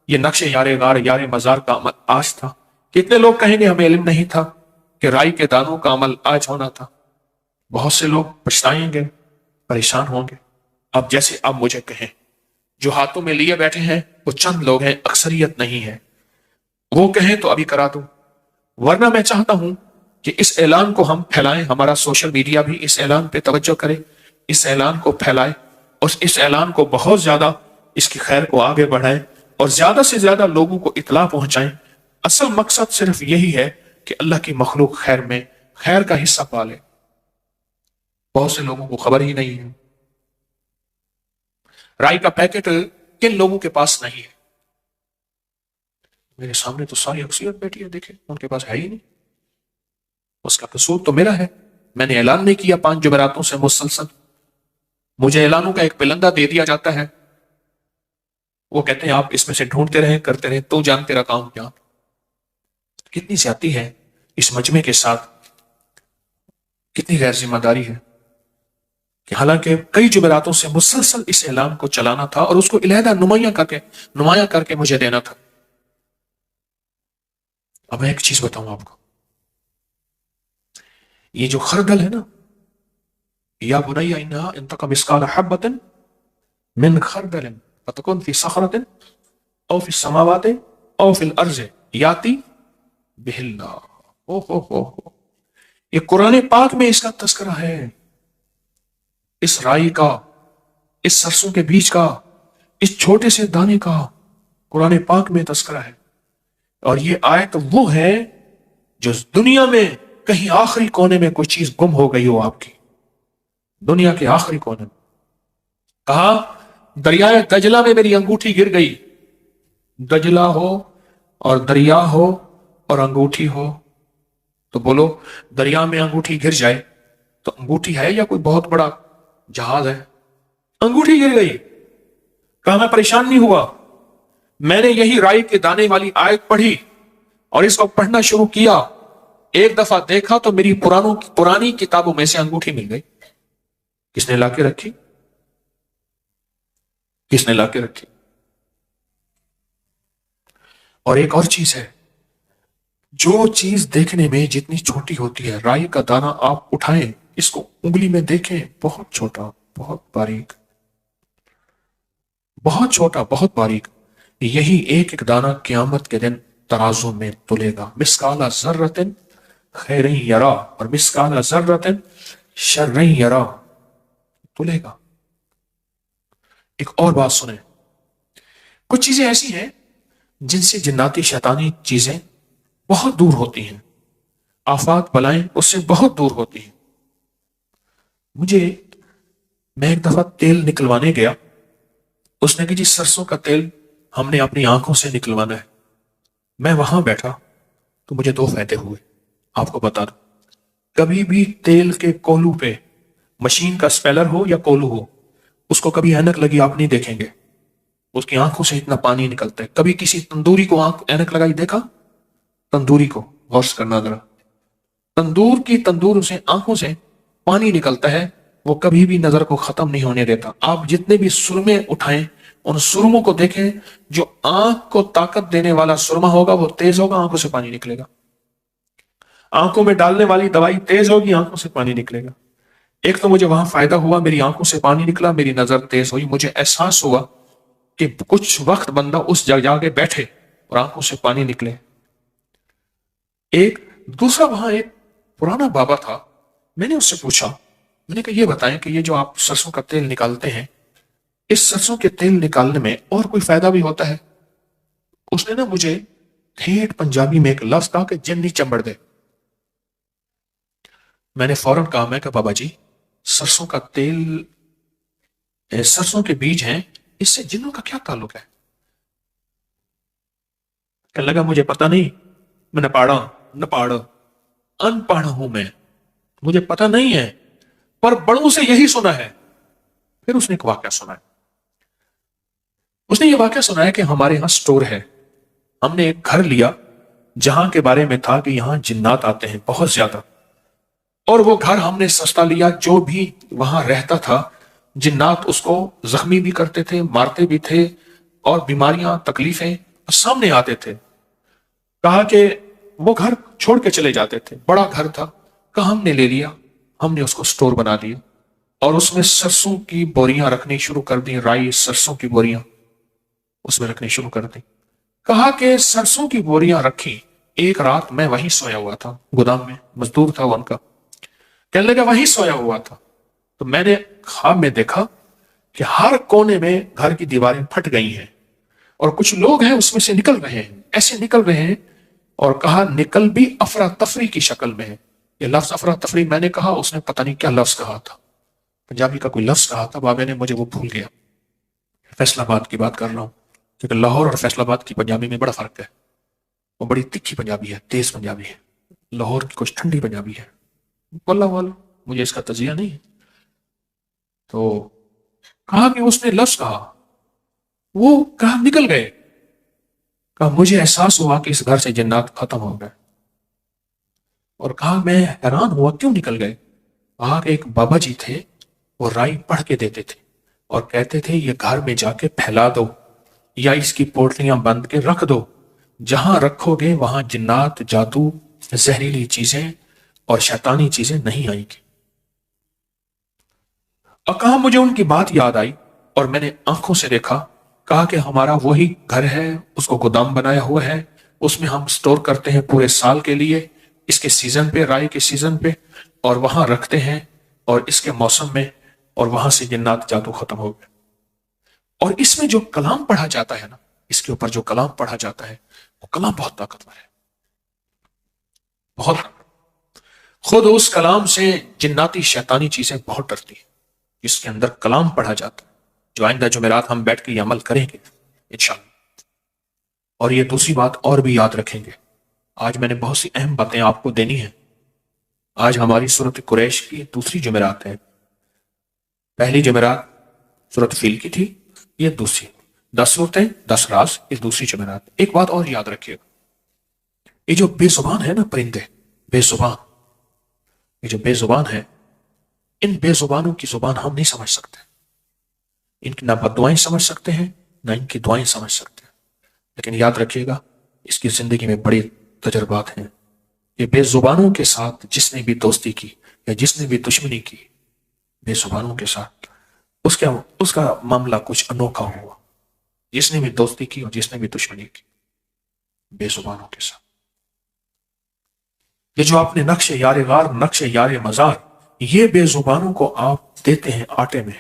یہ نقش یار غار یار مزار کا عمل آج تھا، کتنے لوگ کہیں گے ہمیں علم نہیں تھا کہ رائی کے دانوں کا عمل آج ہونا تھا۔ بہت سے لوگ پچھتائیں گے، پریشان ہوں گے۔ اب جیسے اب مجھے کہیں، جو ہاتھوں میں لیے بیٹھے ہیں وہ چند لوگ ہیں، اکثریت نہیں ہے، وہ کہیں تو ابھی کرا دوں، ورنہ میں چاہتا ہوں کہ اس اعلان کو ہم پھیلائیں، ہمارا سوشل میڈیا بھی اس اعلان پہ توجہ کرے، اس اعلان کو پھیلائے، اور اس اعلان کو بہت زیادہ اس کی خیر کو آگے بڑھائیں، اور زیادہ سے زیادہ لوگوں کو اطلاع پہنچائیں۔ اصل مقصد صرف یہی ہے کہ اللہ کی مخلوق خیر میں خیر کا حصہ پالے۔ بہت سے لوگوں کو خبر ہی نہیں ہے۔ رائی کا پیکٹ کن لوگوں کے پاس نہیں ہے؟ میرے سامنے تو ساری اکثریت بیٹھی ہے، دیکھیں ان کے پاس ہے ہی نہیں۔ اس کا قصور تو میرا ہے، میں نے اعلان نہیں کیا 5 جمعراتوں سے مسلسل، مجھے اعلانوں کا ایک پلندہ دے دیا جاتا ہے، وہ کہتے ہیں آپ اس میں سے ڈھونڈتے رہیں کرتے رہیں، تو جان تیرا کام کیا۔ کتنی زیادتی ہے اس مجمع کے ساتھ، کتنی غیر ذمہ داری ہے کہ حالانکہ کئی جمعراتوں سے مسلسل اس اعلان کو چلانا تھا اور اس کو علیحدہ نمایاں کر کے مجھے دینا تھا۔ اب میں ایک چیز بتاؤں آپ کو، یہ جو خردل ہے نا، یا بنی انہا ان تک مثقال حبۃ من خردل فتکن فی صخرۃ او فی السماوات او فی الارض یاتی بہ اللہ۔ او یہ قرآن پاک میں اس کا تذکرہ ہے، اس رائی کا، اس سرسوں کے بیج کا، اس چھوٹے سے دانے کا قرآن پاک میں تذکرہ ہے۔ اور یہ آیت وہ ہے جو دنیا میں کہیں آخری کونے میں کوئی چیز گم ہو گئی ہو آپ کی، دنیا کے آخری کونے میں، کہا دریائے دجلہ میں میری انگوٹھی گر گئی، دجلہ ہو اور دریا ہو اور انگوٹھی ہو، تو بولو دریا میں انگوٹھی گر جائے تو انگوٹھی ہے یا کوئی بہت بڑا جہاز ہے؟ انگوٹھی گر گئی، کہا میں پریشان نہیں ہوا، میں نے یہی رائی کے دانے والی آیت پڑھی اور اس کو پڑھنا شروع کیا، ایک دفعہ دیکھا تو میری پرانی کتابوں میں سے انگوٹھی مل گئی۔ کس نے لا کے رکھی؟ کس نے لا کے رکھی؟ اور ایک اور چیز ہے، جو چیز دیکھنے میں جتنی چھوٹی ہوتی ہے، رائی کا دانہ آپ اٹھائیں، اس کو انگلی میں دیکھیں، بہت چھوٹا، بہت باریک، بہت چھوٹا، بہت باریک، یہی ایک ایک دانہ قیامت کے دن ترازو میں تلے گا، مثقال ذرۃ خیر یرا اور مثقال ذرۃ شر یرا، تلے گا۔ ایک اور بات سنیں، کچھ چیزیں ایسی ہیں جن سے جناتی شیطانی چیزیں بہت دور ہوتی ہیں، آفات بلائیں اس سے بہت دور ہوتی ہیں۔ میں ایک دفعہ تیل نکلوانے گیا، اس نے کہ جی سرسوں کا تیل ہم نے اپنی آنکھوں سے نکلوانا ہے۔ میں وہاں بیٹھا تو مجھے 2 فائدے ہوئے، آپ کو بتا دوں۔ کبھی بھی تیل کے کولو پہ، مشین کا سپیلر ہو یا کولو ہو، اس کو کبھی اینک لگی آپ نہیں دیکھیں گے، اس کی آنکھوں سے اتنا پانی نکلتا ہے۔ کبھی کسی تندوری کو اینک لگائی دیکھا؟ تندوری کو غور سے کرنا ذرا، تندور سے آنکھوں سے پانی نکلتا ہے، وہ کبھی بھی نظر کو ختم نہیں ہونے دیتا۔ آپ جتنے بھی سرمے اٹھائیں، ان سرموں کو دیکھیں، جو آنکھ کو طاقت دینے والا سرما ہوگا وہ تیز ہوگا، آنکھوں سے پانی نکلے گا۔ آنکھوں میں ڈالنے والی دوائی تیز ہوگی، آنکھوں سے پانی نکلے گا۔ ایک تو مجھے وہاں فائدہ ہوا، میری آنکھوں سے پانی نکلا، میری نظر تیز ہوئی، مجھے احساس ہوا کہ کچھ وقت بندہ اس جگہ کے بیٹھے اور آنکھوں سے پانی نکلے۔ ایک دوسرا، وہاں ایک پرانا بابا تھا، میں نے اس سے پوچھا، میں نے کہا یہ بتائیں کہ یہ جو آپ سرسوں کا تیل نکالتے ہیں، اس سرسوں کے تیل نکالنے میں اور کوئی فائدہ بھی ہوتا ہے؟ اس نے نا مجھے ٹھیٹ پنجابی میں ایک لفظ کہا کہ جن نہیں چمبڑ دے۔ میں نے فوراً کہا، میں کہ بابا جی سرسوں کا تیل، سرسوں کے بیج ہیں، اس سے جنوں کا کیا تعلق ہے؟ کہنے لگا مجھے پتہ نہیں، میں نہ پاڑا ان پڑھ ہوں، میں مجھے پتہ نہیں ہے، پر بڑوں سے یہی سنا ہے۔ پھر اس نے ایک واقعہ سنایا، اس نے یہ واقعہ سنایا کہ ہمارے ہاں سٹور ہے، ہم نے ایک گھر لیا جہاں کے بارے میں تھا کہ یہاں جنات آتے ہیں بہت زیادہ، اور وہ گھر ہم نے سستا لیا، جو بھی وہاں رہتا تھا جنات اس کو زخمی بھی کرتے تھے، مارتے بھی تھے، اور بیماریاں تکلیفیں سامنے آتے تھے۔ کہا کہ وہ گھر چھوڑ کے چلے جاتے تھے، بڑا گھر تھا، کہا ہم نے لے لیا، ہم نے اس کو سٹور بنا دیا اور اس میں سرسوں کی بوریاں رکھنی شروع کر دی، رائی سرسوں کی بوریاں اس میں رکھنی شروع کر دی۔ کہا کہ سرسوں کی بوریاں رکھی، ایک رات میں وہیں سویا ہوا تھا، گودام میں مزدور تھا وہ ان کا، کہنے لگا وہیں سویا ہوا تھا، تو میں نے خواب میں دیکھا کہ ہر کونے میں گھر کی دیواریں پھٹ گئی ہیں اور کچھ لوگ ہیں اس میں سے نکل رہے ہیں، ایسے نکل رہے ہیں، اور کہا نکل بھی افراتفری کی شکل میں ہے۔ یہ لفظ افراتفری میں نے کہا، اس نے پتہ نہیں کیا لفظ کہا تھا، پنجابی کا کوئی لفظ کہا تھا، بابے نے مجھے وہ بھول گیا۔ فیصل آباد کی بات کر رہا ہوں، کیونکہ لاہور اور فیصل آباد کی پنجابی میں بڑا فرق ہے، وہ بڑی تکھی پنجابی ہے، تیز پنجابی ہے۔ لاہور کی کچھ ٹھنڈی پنجابی ہے، واللہ واللہ مجھے اس کا تجزیہ نہیں ہے۔ تو کہا کہ اس نے لفظ کہا، وہ کہا نکل گئے، کہا مجھے احساس ہوا کہ اس گھر سے جنات ختم ہو گئے، اور کہا میں حیران ہوا کیوں نکل گئے؟ کہا کہ ایک بابا جی تھے، وہ رائی پڑھ کے دیتے تھے اور کہتے تھے یہ گھر میں جا کے پھیلا دو یا اس کی پوٹلیاں بند کے رکھ دو، جہاں رکھو گے وہاں جنات، جادو، زہریلی چیزیں اور شیطانی چیزیں نہیں آئیں گی۔ اور کہا مجھے ان کی بات یاد آئی اور میں نے آنکھوں سے دیکھا، کہا کہ ہمارا وہی گھر ہے، اس کو گودام بنایا ہوا ہے، اس میں ہم سٹور کرتے ہیں پورے سال کے لیے، اس کے سیزن پہ، رائی کے سیزن پہ، اور وہاں رکھتے ہیں، اور اس کے موسم میں، اور وہاں سے جنات جادو ختم ہو گئے۔ اور اس میں جو کلام پڑھا جاتا ہے نا، اس کے اوپر جو کلام پڑھا جاتا ہے، وہ کلام بہت طاقتور ہے، بہت طاقتور۔ خود اس کلام سے جناتی شیطانی چیزیں بہت ڈرتی ہیں، جس کے اندر کلام پڑھا جاتا ہے، جو آئندہ جمعرات ہم بیٹھ کے یہ عمل کریں گے انشاءاللہ۔ اور یہ دوسری بات اور بھی یاد رکھیں گے، آج میں نے بہت سی اہم باتیں آپ کو دینی ہیں۔ آج ہماری سورۃ قریش کی دوسری جمعرات ہے، پہلی جمعرات سورۃ فیل کی تھی، یہ دوسری، 10 صورتیں 10 راز، یہ دوسری جمعرات۔ ایک بات اور یاد رکھیے گا، یہ جو بے زبان ہے نا پرندے، بے زبان، یہ جو بے زبان ہے، ان بے زبانوں کی زبان ہم نہیں سمجھ سکتے، ان کی نہ بد دعائیں سمجھ سکتے ہیں، نہ ان کی دعائیں سمجھ سکتے ہیں، لیکن یاد رکھیے گا اس کی زندگی میں بڑے تجربات ہیں۔ یہ بے زبانوں کے ساتھ جس نے بھی دوستی کی یا جس نے بھی دشمنی کی، بے زبانوں کے ساتھ اس کا معاملہ کچھ انوکھا ہوا، جس نے بھی دوستی کی اور جس نے بھی دشمنی کی، بے زبانوں کے ساتھ۔ یہ جو آپ نے نقش یار غار، نقش یار مزار، یہ بے زبانوں کو آپ دیتے ہیں آٹے میں،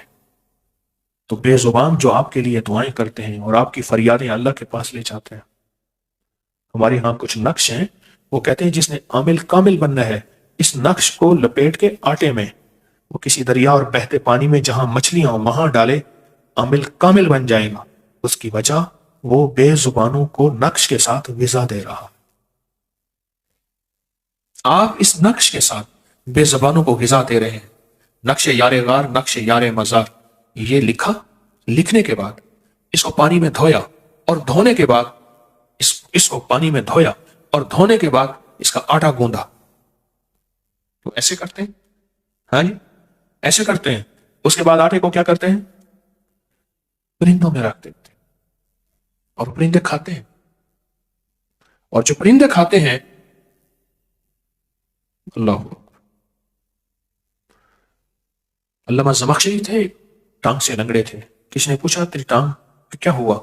تو بے زبان جو آپ کے لیے دعائیں کرتے ہیں اور آپ کی فریادیں اللہ کے پاس لے جاتے ہیں۔ ہمارے ہاں کچھ نقش ہیں، وہ کہتے ہیں جس نے عامل کامل بننا ہے، اس نقش کو لپیٹ کے آٹے میں، وہ کسی دریا اور بہتے پانی میں جہاں مچھلیاں ہوں وہاں ڈالے، عامل کامل بن جائے گا۔ اس کی وجہ وہ بے زبانوں کو نقش کے ساتھ غذا دے رہا۔ آپ اس نقش کے ساتھ بے زبانوں کو غذا دے رہے ہیں۔ نقش یار غار، نقش یار مزار، یہ لکھا، لکھنے کے بعد اس کو پانی میں دھویا، اور دھونے کے بعد اس کو پانی میں دھویا اور دھونے کے بعد اس کا آٹا گوندا۔ تو ایسے کرتے ہیں، ہاں جی، ایسے کرتے ہیں۔ اس کے بعد آٹے کو کیا کرتے ہیں؟ پرندوں میں رکھ دیتے ہیں، اور پرندے کھاتے ہیں، اور جو پرندے کھاتے ہیں، اللہ، علامہ زمخشری تھے، ٹانگ سے لنگڑے تھے، کسی نے پوچھا تیری ٹانگ کیا ہوا؟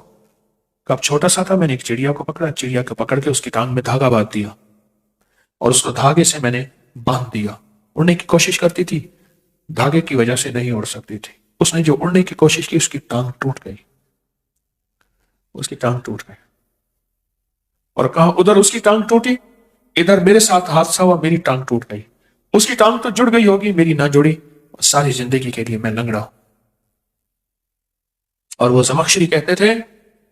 کب چھوٹا سا تھا میں نے ایک چڑیا کو پکڑا، چڑیا کو پکڑ کے اس کی ٹانگ میں دھاگا باندھ دیا، اور اس کو دھاگے سے میں نے باندھ دیا۔ اڑنے کی کوشش کرتی تھی، دھاگے کی وجہ سے نہیں اڑ سکتی تھی، اس نے جو اڑنے کی کوشش کی اس کی ٹانگ ٹوٹ گئی، اس کی ٹانگ ٹوٹ گئی۔ اور کہا ادھر اس کی ٹانگ ٹوٹی، ادھر میرے ساتھ حادثہ ہوا، میری ٹانگ ٹوٹ گئی، اس کی ٹانگ تو جڑ گئی ہوگی، میری نہ جڑی، ساری زندگی کے لیے میں لنگڑا ہوں۔ اور وہ زمخشری کہتے تھے،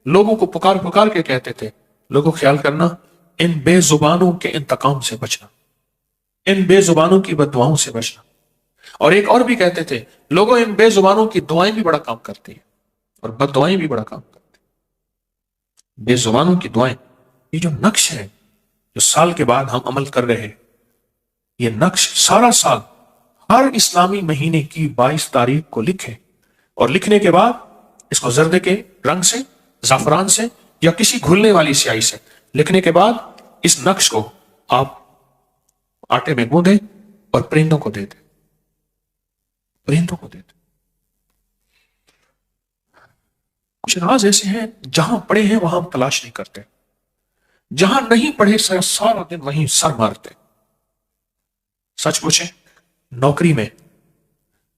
لوگوں کو پکار پکار کے کہتے تھے، لوگوں خیال کرنا، ان بے زبانوں کے انتقام سے بچنا، ان بے زبانوں کی بد دعاؤں سے بچنا۔ اور ایک اور بھی کہتے تھے، لوگوں ان بے زبانوں کی دعائیں بھی بڑا کام کرتی ہیں اور بد دعائیں بھی بڑا کام کرتی ہیں۔ بے زبانوں کی دعائیں، یہ جو نقش ہے جو سال کے بعد ہم عمل کر رہے ہیں، یہ نقش سارا سال ہر اسلامی مہینے کی 22 تاریخ کو لکھیں، اور لکھنے کے بعد اس کو زردے کے رنگ سے، زعفران سے یا کسی گھلنے والی سیاہی سے لکھنے کے بعد اس نقش کو آپ آٹے میں گوندیں اور پرندوں کو دے دیں، پرندوں کو دے دیں۔ کچھ راز ایسے ہیں جہاں پڑے ہیں وہاں ہم تلاش نہیں کرتے، جہاں نہیں پڑھے سارا دن وہیں سر مارتے۔ سچ پوچھیں، نوکری میں،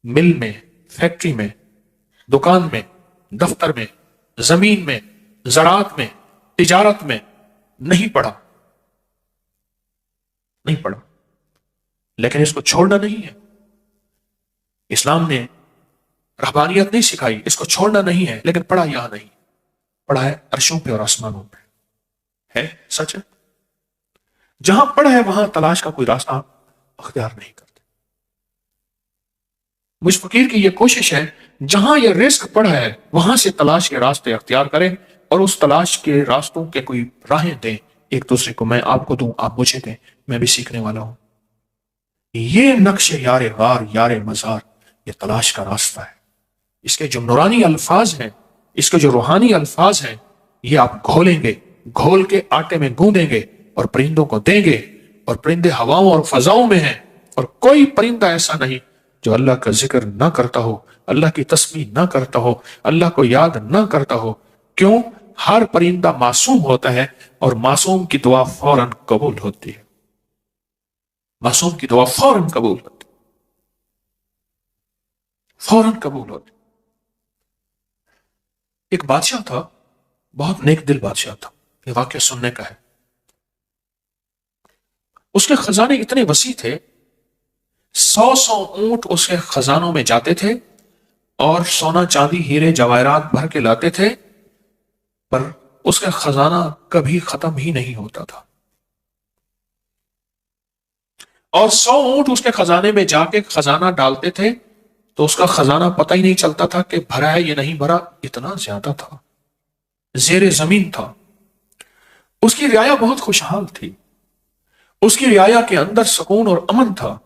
مل میں، فیکٹری میں، دکان میں، دفتر میں، زمین میں، زراعت میں، تجارت میں نہیں پڑھا، نہیں پڑھا، لیکن اس کو چھوڑنا نہیں ہے۔ اسلام نے رہبانیت نہیں سکھائی، اس کو چھوڑنا نہیں ہے، لیکن پڑھا یہاں نہیں، پڑھا ہے عرشوں پہ اور آسمانوں پہ، ہے سچ ہے۔ جہاں پڑ ہے وہاں تلاش کا کوئی راستہ اختیار نہیں کرتے۔ مجھ فقیر کی یہ کوشش ہے جہاں یہ رزق پڑا ہے وہاں سے تلاش کے راستے اختیار کریں اور اس تلاش کے راستوں کے کوئی راہیں دیں ایک دوسرے کو، میں آپ کو دوں، آپ مجھے دیں، میں بھی سیکھنے والا ہوں۔ یہ نقش یار غار یار مزار یہ تلاش کا راستہ ہے۔ اس کے جو نورانی الفاظ ہیں، اس کے جو روحانی الفاظ ہیں، یہ آپ گھولیں گے، گھول کے آٹے میں گوندیں گے اور پرندوں کو دیں گے، اور پرندے ہواؤں اور فضاؤں میں ہیں، اور کوئی پرندہ ایسا نہیں جو اللہ کا ذکر نہ کرتا ہو، اللہ کی تسبیح نہ کرتا ہو، اللہ کو یاد نہ کرتا ہو۔ کیوں؟ ہر پرندہ معصوم ہوتا ہے اور معصوم کی دعا فوراً قبول ہوتی ہے، معصوم کی دعا فوراً قبول ہوتی، فوراً قبول ہوتی۔ ایک بادشاہ تھا، بہت نیک دل بادشاہ تھا، یہ واقعہ سننے کا ہے۔ اس کے خزانے اتنے وسیع تھے، 100 اونٹ اس کے خزانوں میں جاتے تھے اور سونا چاندی ہیرے جواہرات بھر کے لاتے تھے، پر اس کا خزانہ کبھی ختم ہی نہیں ہوتا تھا۔ اور 100 اونٹ اس کے خزانے میں جا کے خزانہ ڈالتے تھے تو اس کا خزانہ پتہ ہی نہیں چلتا تھا کہ بھرا ہے یا نہیں بھرا، اتنا زیادہ تھا، زیر زمین تھا۔ اس کی رعایا بہت خوشحال تھی، اس کی رعایا کے اندر سکون اور امن تھا،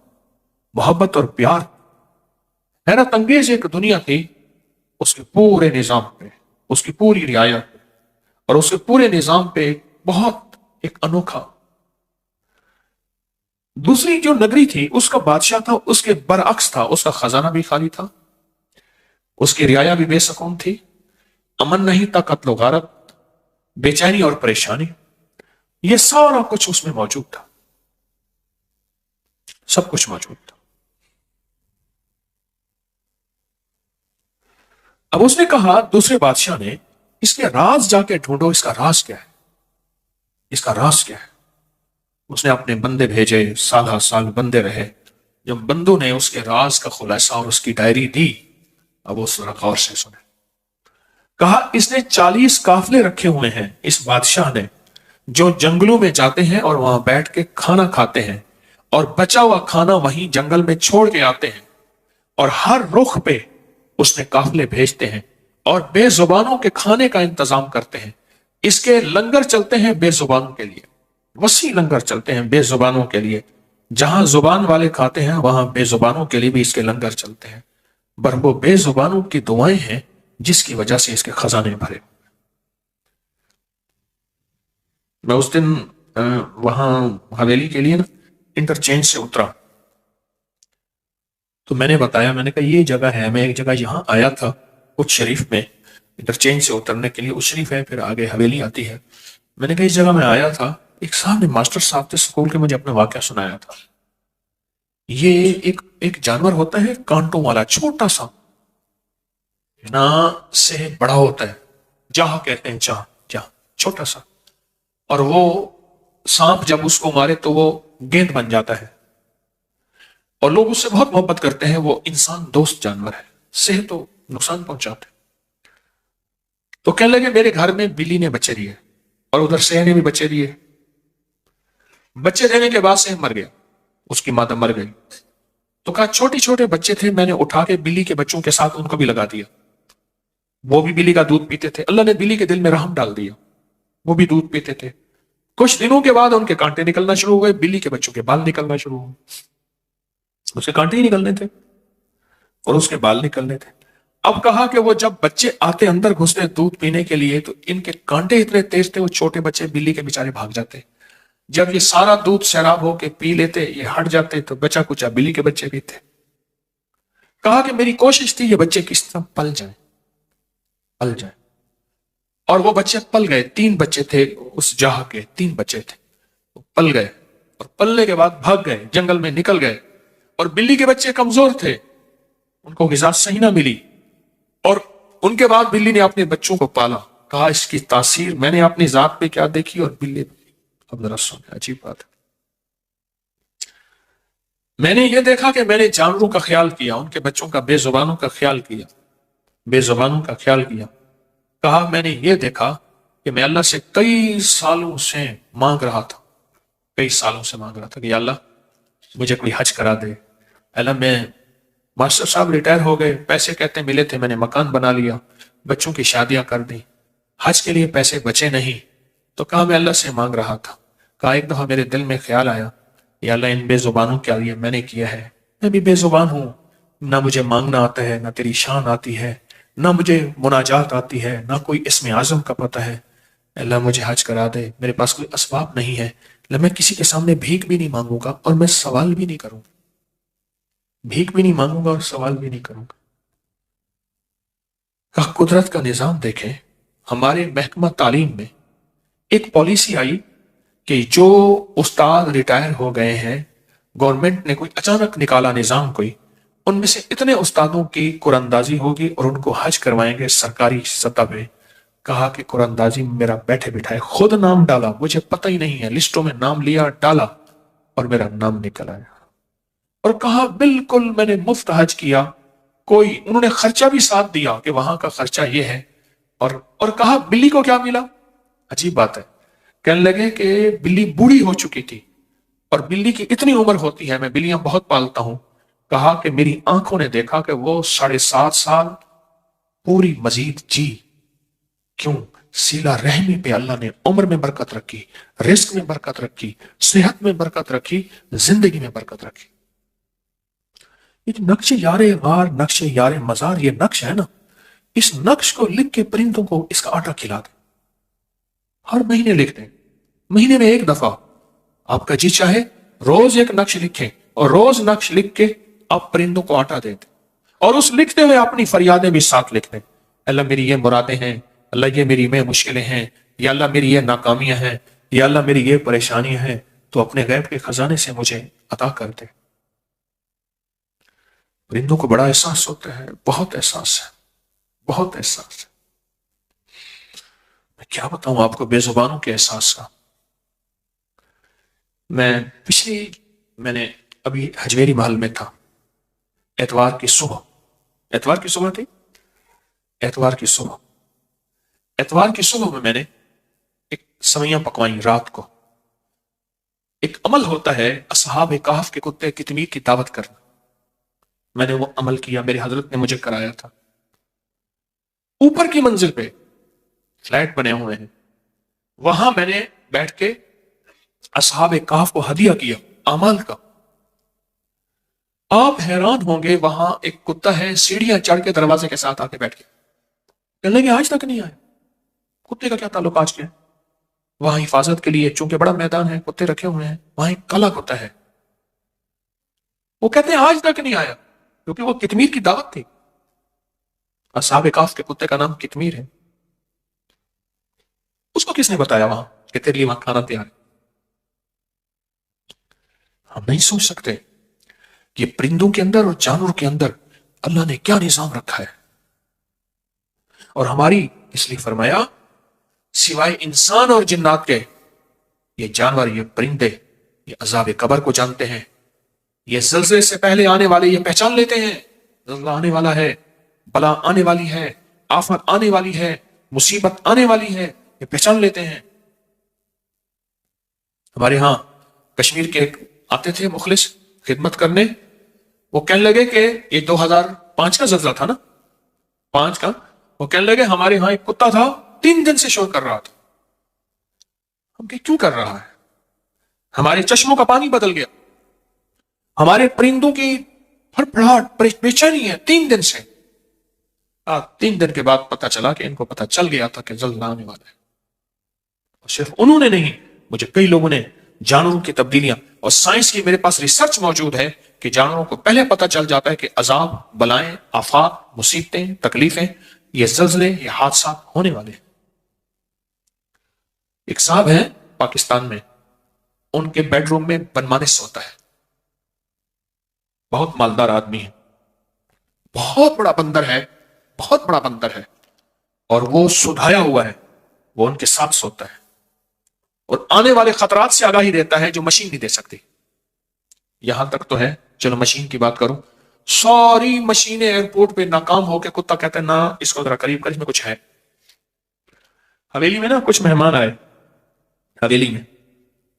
محبت اور پیار۔ حیرت انگیز ایک دنیا تھی اس کے پورے نظام پہ، اس کی پوری رعایا پہ اور اس کے پورے نظام پہ بہت ایک انوکھا۔ دوسری جو نگری تھی اس کا بادشاہ تھا، اس کے برعکس تھا، اس کا خزانہ بھی خالی تھا، اس کی رعایا بھی بے سکون تھی، امن نہیں تھا، قتل و غارت، بے چینی اور پریشانی، یہ سارا کچھ اس میں موجود تھا، سب کچھ موجود تھا۔ اب اس نے کہا، دوسرے بادشاہ نے، اس کے راز جا کے ڈھونڈو، اس کا راز کیا ہے، اس کا راز کیا ہے۔ اس نے اپنے بندے بھیجے، سالہ سال بندے رہے، جب بندوں نے اس کے راز کا خلاصہ اور اس کی ڈائری دی، اب اس ذرا غور سے سنے۔ کہا اس نے 40 قافلے رکھے ہوئے ہیں، اس بادشاہ نے، جو جنگلوں میں جاتے ہیں اور وہاں بیٹھ کے کھانا کھاتے ہیں اور بچا ہوا کھانا وہیں جنگل میں چھوڑ کے آتے ہیں، اور ہر رخ پہ اس نے قافلے بھیجتے ہیں اور بے زبانوں کے کھانے کا انتظام کرتے ہیں۔ اس کے لنگر چلتے ہیں بے زبانوں کے لیے، وسیع لنگر چلتے ہیں بے زبانوں کے لیے، جہاں زبان والے کھاتے ہیں وہاں بے زبانوں کے لیے بھی اس کے لنگر چلتے ہیں، پر وہ بے زبانوں کی دعائیں ہیں جس کی وجہ سے اس کے خزانے بھرے۔ میں اس دن وہاں حویلی کے لیے نا انٹرچینج سے اترا تو میں نے بتایا، میں نے کہا یہ جگہ ہے، میں ایک جگہ یہاں آیا تھا کچھ شریف میں انٹرچینج سے اترنے کے لیے، اس شریف ہے پھر آگے حویلی آتی ہے، میں نے کہا اس جگہ میں آیا تھا، ایک صاحب نے، ماسٹر صاحب تھے اسکول کے، مجھے اپنا واقعہ سنایا تھا۔ یہ ایک جانور ہوتا ہے کانٹوں والا، چھوٹا سا، نہ سے بڑا ہوتا ہے، جاہ کہتے ہیں، جاہ چھوٹا سا، اور وہ سانپ جب اس کو مارے تو وہ گیند بن جاتا ہے اور لوگ اس سے بہت محبت کرتے ہیں، وہ انسان دوست جانور ہے، صحت تو نقصان پہنچاتے ہیں۔ تو کہنے لگے میرے گھر میں بلی نے بچے دیے اور ادھر سہ نے بھی بچے دیے، بچے دینے کے بعد سہ مر گیا، اس کی مادہ مر گئی، تو کہا چھوٹے چھوٹے بچے تھے، میں نے اٹھا کے بلی کے بچوں کے ساتھ ان کو بھی لگا دیا، وہ بھی بلی کا دودھ پیتے تھے، اللہ نے بلی کے دل میں رحم ڈال دیا، وہ بھی دودھ پیتے تھے۔ کچھ دنوں کے بعد ان کے کانٹے نکلنا شروع ہو گئے، بلی کے بچوں کے بال نکلنا شروع ہو گئے، اس کے کانٹے ہی نکلنے تھے اور اس کے بال نکلنے تھے۔ اب کہا کہ وہ جب بچے آتے اندر گھستے دودھ پینے کے لیے تو ان کے کانٹے اتنے تیز تھے، وہ چھوٹے بچے بلی کے بیچارے بھاگ جاتے، جب یہ سارا دودھ سیراب ہو کے پی لیتے، یہ ہٹ جاتے تو بچا کچا بلی کے بچے بھی تھے۔ کہا کہ میری کوشش تھی یہ بچے کس طرح پل جائیں، پل جائیں، اور وہ بچے پل گئے، 3 بچے تھے اس جاہ کے، 3 بچے تھے، وہ پل گئے اور پلنے کے بعد بھاگ گئے، جنگل میں نکل گئے، اور بلی کے بچے کمزور تھے، ان کو غذا صحیح نہ ملی، اور ان کے بعد بلی نے اپنے بچوں کو پالا۔ کہا اس کی تاثیر میں نے اپنی ذات پہ کیا دیکھی اور بلی، اب ذرا سنیں، عجیب بات ہے۔ میں نے یہ دیکھا کہ میں نے جانوروں کا خیال کیا، ان کے بچوں کا، بے زبانوں کا خیال کیا، بے زبانوں کا خیال کیا۔ کہا میں نے یہ دیکھا کہ میں اللہ سے کئی سالوں سے مانگ رہا تھا کئی سالوں سے مانگ رہا تھا کہ یا اللہ مجھے کوئی حج کرا دے. اللہ میں ماسٹر صاحب ریٹائر ہو گئے, پیسے کہتے ملے تھے, میں نے مکان بنا لیا, بچوں کی شادیاں کر دی, حج کے لیے پیسے بچے نہیں. تو کہا میں اللہ سے مانگ رہا تھا. کہا ایک دفعہ میرے دل میں خیال آیا یا اللہ ان بے زبانوں کے لیے میں نے کیا ہے, میں بھی بے زبان ہوں, نہ مجھے مانگنا آتا ہے, نہ تیری شان آتی ہے, نہ مجھے مناجات آتی ہے, نہ کوئی اسم اعظم کا پتہ ہے. اللہ مجھے حج کرا دے, میرے پاس کوئی اسباب نہیں ہے, میں کسی کے سامنے بھیک بھی نہیں مانگوں گا اور میں سوال بھی نہیں کروں گا, بھیک بھی نہیں مانگوں گا اور سوال بھی نہیں کروں گا. کہ قدرت کا نظام دیکھیں, ہمارے محکمہ تعلیم میں ایک پالیسی آئی کہ جو استاد ریٹائر ہو گئے ہیں, گورنمنٹ نے کوئی اچانک نکالا نظام کوئی, ان میں سے اتنے استادوں کی قرآن اندازی ہوگی اور ان کو حج کروائیں گے سرکاری سطح پہ. کہا کہ قرآن اندازی میرا بیٹھے بٹھائے خود نام ڈالا, مجھے پتہ ہی نہیں ہے, لسٹوں میں نام لیا, ڈالا اور میرا نام نکل آیا. اور کہا بالکل میں نے مفت حج کیا, کوئی انہوں نے خرچہ بھی ساتھ دیا کہ وہاں کا خرچہ یہ ہے. اور کہا بلی کو کیا ملا؟ عجیب بات ہے, کہنے لگے کہ بلی بوڑھی ہو چکی تھی اور بلی کی اتنی عمر ہوتی ہے, میں بلیاں بہت پالتا ہوں. کہا کہ میری آنکھوں نے دیکھا کہ وہ 7.5 سال پوری مزید جی. کیوں؟ سیلا رحمی پہ اللہ نے عمر میں برکت رکھی, رزق میں برکت رکھی, صحت میں برکت رکھی, زندگی میں برکت رکھی. یہ نقش یار غار, نقش یار مزار, یہ نقش ہے نا, اس نقش کو لکھ کے پرندوں کو اس کا آٹا کھلا دیں. ہر مہینے لکھ دیں, مہینے میں ایک دفعہ آپ کا جی چاہے روز ایک نقش لکھیں اور روز نقش لکھ کے آپ پرندوں کو آٹا دے دیں, اور اس لکھتے ہوئے اپنی فریادیں بھی ساتھ لکھ دیں. اللہ میری یہ مرادیں ہیں, اللہ یہ میری میں مشکلیں ہیں, یا اللہ میری یہ ناکامیاں ہیں, یا اللہ میری یہ پریشانیاں ہیں, تو اپنے غیب کے خزانے سے مجھے عطا کر دے. پرندوں کو بڑا احساس ہوتا ہے, بہت احساس ہے, بہت احساس ہے. میں کیا بتاؤں آپ کو بے زبانوں کے احساس کا. میں نے ابھی حجویری محل میں تھا, اتوار کی صبح تھی, اتوار کی صبح میں نے ایک سویاں پکوائیں رات کو. ایک عمل ہوتا ہے اصحاب کہف کے کتے کتمیر کی دعوت کرنا, میں نے وہ عمل کیا, میرے حضرت نے مجھے کرایا تھا. اوپر کی منزل پہ فلیٹ بنے ہوئے ہیں, وہاں میں نے بیٹھ کے اصحاب کہف کو ہدیہ کیا اعمال کا. آپ حیران ہوں گے, وہاں ایک کتا ہے, سیڑھیاں چڑھ کے دروازے کے ساتھ آ کے بیٹھ کے, کہنے لگے آج تک نہیں آئے. کتے کا کیا تعلق آج کے؟ وہاں حفاظت کے لیے چونکہ بڑا میدان ہے, کتے رکھے ہوئے ہیں, وہاں ایک کالا کتا ہے, وہ کہتے ہیں آج تک نہیں آیا, کیونکہ وہ کتمیر کی دعوت تھی. اصحاب کہف کے کتے کا نام کتمیر ہے. اس کو کس نے بتایا وہاں کہ تیرے لیے وہاں کھانا تیار ہے؟ ہم نہیں سوچ سکتے کہ پرندوں کے اندر اور جانوروں کے اندر اللہ نے کیا نظام رکھا ہے. اور ہماری اس لیے فرمایا سوائے انسان اور جنات کے, یہ جانور, یہ پرندے, یہ عذاب قبر کو جانتے ہیں. یہ زلزلے سے پہلے آنے والے یہ پہچان لیتے ہیں, زلزلہ آنے والا ہے, بلا آنے والی ہے, آفت آنے والی ہے, مصیبت آنے والی ہے, یہ پہچان لیتے ہیں. ہمارے ہاں کشمیر کے آتے تھے مخلص خدمت کرنے, وہ کہنے لگے کہ یہ 2005 کا زلزلہ تھا نا, 5 کا, وہ کہنے لگے ہمارے ہاں ایک کتا تھا 3 دن سے شور کر رہا تھا. ہم کہ کیوں کر رہا ہے؟ ہمارے چشموں کا پانی بدل گیا, ہمارے پرندوں کی پھڑپڑاہٹ بے چینی ہے 3 دن سے. 3 دن کے بعد پتا چلا کہ ان کو پتا چل گیا تھا کہ زلزلہ آنے والا ہے. اور صرف انہوں نے نہیں, مجھے کئی لوگوں نے جانوروں کی تبدیلیاں, اور سائنس کی میرے پاس ریسرچ موجود ہے کہ جانوروں کو پہلے پتا چل جاتا ہے کہ عذاب, بلائیں, آفات, مصیبتیں, تکلیفیں, یہ زلزلے, یہ حادثات ہونے والے ہیں. ایک صاحب ہیں پاکستان میں, ان کے بیڈ روم میں بنمانس ہوتا ہے, بہت مالدار آدمی ہے, بہت بڑا بندر ہے, بہت بڑا بندر ہے, اور وہ سدھایا ہوا ہے, وہ ان کے ساتھ سوتا ہے اور آنے والے خطرات سے آگاہی دیتا ہے جو مشین نہیں دے سکتی. یہاں تک تو ہے, چلو مشین کی بات کروں, ساری مشینیں ایئرپورٹ پہ ناکام ہو کے کتا کہتا ہے نا اس کو ذرا قریب کر, اس میں کچھ ہے. حویلی میں نا کچھ مہمان آئے حویلی میں,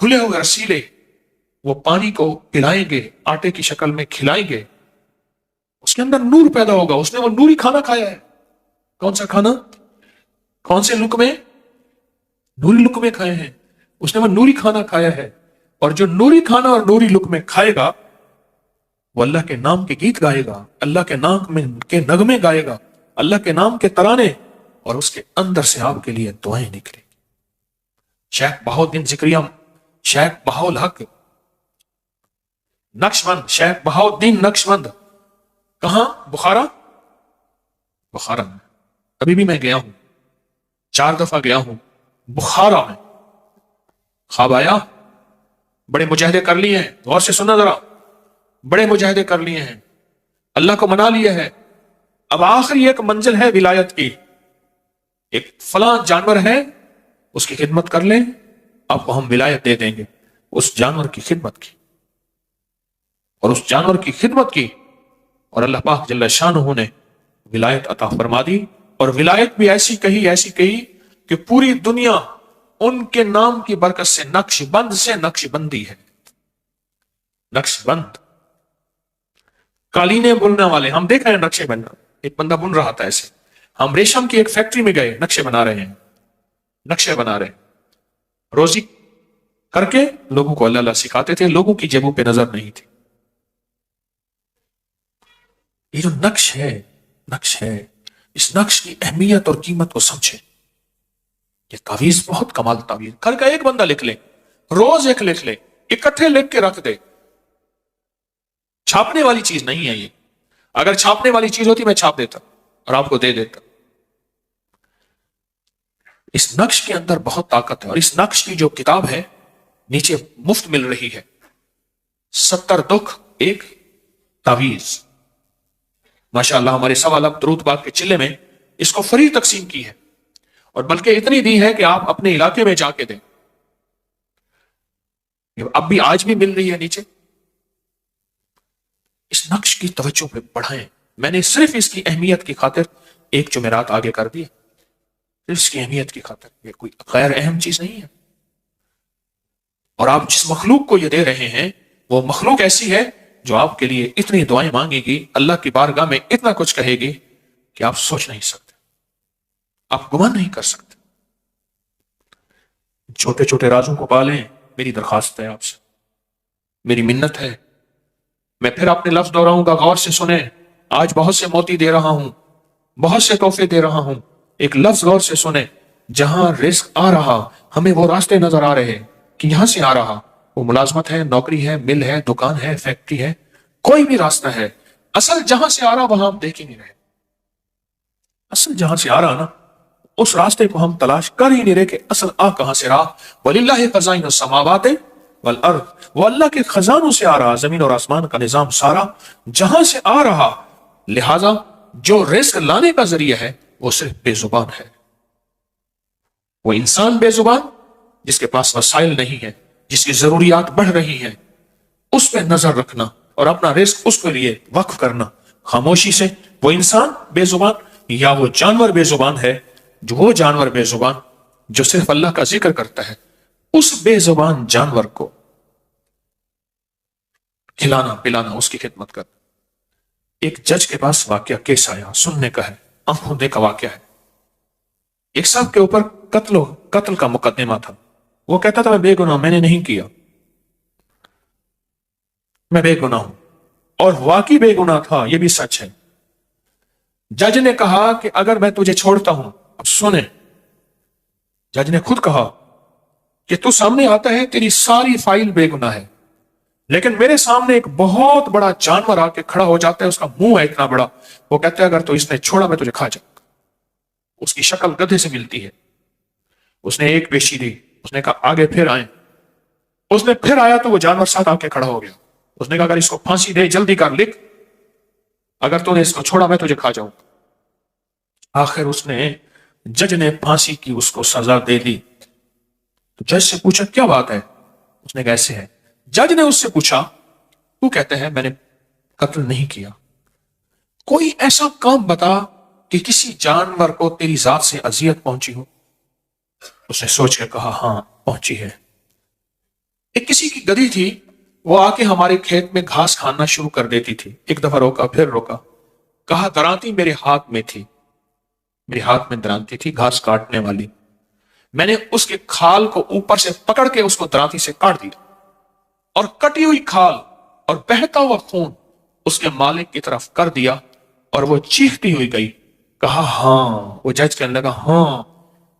گلے ہوئے رسیلے وہ پانی کو پلائیں گے، آٹے کی شکل میں کھلائیں گے، اس کے اندر نور پیدا ہوگا. اس نے وہ نوری کھانا کھایا ہے. کون سا کھانا؟ کون سے لقمے؟ نوری لقمے کھائے ہیں. اس نے وہ نوری کھانا کھایا ہے. اور جو نوری کھانا اور نوری لقمے کھائے گا وہ اللہ کے نام کے گیت گائے گا، اللہ کے نام کے نغمے گائے گا، اللہ کے نام کے ترانے، اور اس کے اندر سے آپ کے لیے دعائیں نکلیں گی. شیخ بہاؤالدین ذکریا، شیخ بہاءالحق نقشبند، شیخ بہاؤالدین نقشبند، کہاں؟ بخارا. بخارا میں ابھی بھی میں گیا ہوں، 4 دفعہ گیا ہوں بخارا میں. خواب آیا، بڑے مجاہدے کر لیے ہیں. غور سے سننا ذرا، بڑے مجاہدے کر لیے ہیں، اللہ کو منا لیا ہے. اب آخری ایک منزل ہے ولایت کی. ایک فلاں جانور ہے، اس کی خدمت کر لیں، آپ کو ہم ولایت دے دیں گے. اس جانور کی خدمت کی اور اس جانور کی خدمت کی، اور اللہ پاک جل شانہ نے ولایت عطا فرما دی. اور ولایت بھی ایسی کہی کہ پوری دنیا ان کے نام کی برکت سے نقش بندی ہے. نقش بند، قالینیں بننے والے. ہم دیکھ رہے ہیں نقشے بننا. ایک بندہ بن رہا تھا ایسے. ہم ریشم کی ایک فیکٹری میں گئے، نقشے بنا رہے ہیں، نقشے بنا رہے ہیں. روزی کر کے لوگوں کو اللہ سکھاتے تھے، لوگوں کی جیبوں پہ نظر نہیں تھی. یہ جو نقش ہے، اس نقش کی اہمیت اور قیمت کو سمجھے. یہ تعویذ بہت کمال تعویذ. گھر کا ایک بندہ لکھ لے، روز ایک لکھ لے، اکٹھے لکھ کے رکھ دے. چھاپنے والی چیز نہیں ہے یہ. اگر چھاپنے والی چیز ہوتی میں چھاپ دیتا اور آپ کو دے دیتا. اس نقش کے اندر بہت طاقت ہے. اور اس نقش کی جو کتاب ہے نیچے مفت مل رہی ہے، 70 دکھ ایک تعویذ. ماشاءاللہ ہمارے سوالب درود پاک کے چلے میں اس کو فری تقسیم کی ہے، اور بلکہ اتنی دی ہے کہ آپ اپنے علاقے میں جا کے دیں. اب بھی آج بھی مل رہی ہے نیچے. اس نقش کی توجہ پہ بڑھائیں. میں نے صرف اس کی اہمیت کی خاطر ایک جمعرات آگے کر دی، اس کی اہمیت کی خاطر. یہ کوئی غیر اہم چیز نہیں ہے. اور آپ جس مخلوق کو یہ دے رہے ہیں وہ مخلوق ایسی ہے جو آپ کے لیے اتنی دعائیں مانگے گی، اللہ کی بارگاہ میں اتنا کچھ کہے گی کہ آپ سوچ نہیں سکتے، آپ گمان نہیں کر سکتے. چھوٹے چھوٹے رازوں کو پالیں. میری درخواست ہے آپ سے، میری منت ہے. میں پھر اپنے لفظ دہراؤں گا، غور سے سنیں. آج بہت سے موتی دے رہا ہوں، بہت سے تحفے دے رہا ہوں. ایک لفظ غور سے سنیں. جہاں رزق آ رہا، ہمیں وہ راستے نظر آ رہے کہ یہاں سے آ رہا. وہ ملازمت ہے، نوکری ہے، مل ہے، دکان ہے، فیکٹری ہے، کوئی بھی راستہ ہے. اصل جہاں سے آ رہا وہاں ہم دیکھ ہی نہیں رہے. اصل جہاں سے آ رہا نا، اس راستے کو ہم تلاش کر ہی نہیں رہے کہ اصل آ کہاں سے رہا. وَلِلَّهِ خَزَائِنُ السَّمَاوَاتِ وَالْأَرْضِ. وہ اللہ کے خزانوں سے آ رہا، زمین اور آسمان کا نظام سارا جہاں سے آ رہا. لہذا جو رزق لانے کا ذریعہ ہے وہ صرف بے زبان ہے. وہ انسان بے زبان جس کے پاس وسائل نہیں ہے، جس کی ضروریات بڑھ رہی ہیں، اس پہ نظر رکھنا اور اپنا رزق اس کے لیے وقف کرنا خاموشی سے. وہ انسان بے زبان یا وہ جانور بے زبان ہے. جو وہ جانور بے زبان جو صرف اللہ کا ذکر کرتا ہے، اس بے زبان جانور کو کھلانا پلانا، اس کی خدمت کرنا. ایک جج کے پاس واقعہ کیس آیا، سننے کا ہے، آنکھوں دیکھا واقعہ ہے. ایک صاحب کے اوپر قتل کا مقدمہ تھا. وہ کہتا تھا میں بے گناہ، میں نے نہیں کیا، میں بے گناہ ہوں. اور واقعی بے گناہ تھا، یہ بھی سچ ہے. جج نے کہا کہ اگر میں تجھے چھوڑتا ہوں، اب سنیں، جج نے خود کہا کہ تو سامنے آتا ہے، تیری ساری فائل بے گناہ ہے، لیکن میرے سامنے ایک بہت بڑا جانور آ کے کھڑا ہو جاتا ہے، اس کا منہ ہے اتنا بڑا. وہ کہتا ہے اگر تو اس نے چھوڑا میں تجھے کھا جاؤں گا. اس کی شکل گدھے سے ملتی ہے. اس نے ایک پیشی دی. اس نے کہا آگے پھر آئیں. اس نے پھر آیا تو وہ جانور ساتھ آ کے کھڑا ہو گیا. اس نے کہا اگر اس کو پھانسی دے، جلدی کر، لکھ، اگر تو نے اس کو چھوڑا میں تجھے کھا جاؤں گا. آخر جج نے پھانسی کی اس کو سزا دے دی. تو جج سے پوچھا کیا بات ہے؟ اس نے کہا ایسے ہے. جج نے اس سے پوچھا تو کہتا ہے میں نے قتل نہیں کیا، کوئی ایسا کام بتا کہ کسی جانور کو تیری ذات سے اذیت پہنچی ہو. اس نے سوچ کے کہا ہاں پہنچی ہے. ایک کسی کی گدھی تھی، وہ آ کے ہمارے کھیت میں گھاس کھانا شروع کر دیتی تھی. ایک دفعہ روکا، پھر روکا، کہا درانتی میرے ہاتھ میں تھی، میرے ہاتھ میں درانتی تھی گھاس کاٹنے والی. میں نے اس کے کھال کو اوپر سے پکڑ کے اس کو درانتی سے کاٹ دیا، اور کٹی ہوئی کھال اور بہتا ہوا خون اس کے مالک کی طرف کر دیا، اور وہ چیختی ہوئی گئی. کہا ہاں، وہ جج کہنے لگا ہاں،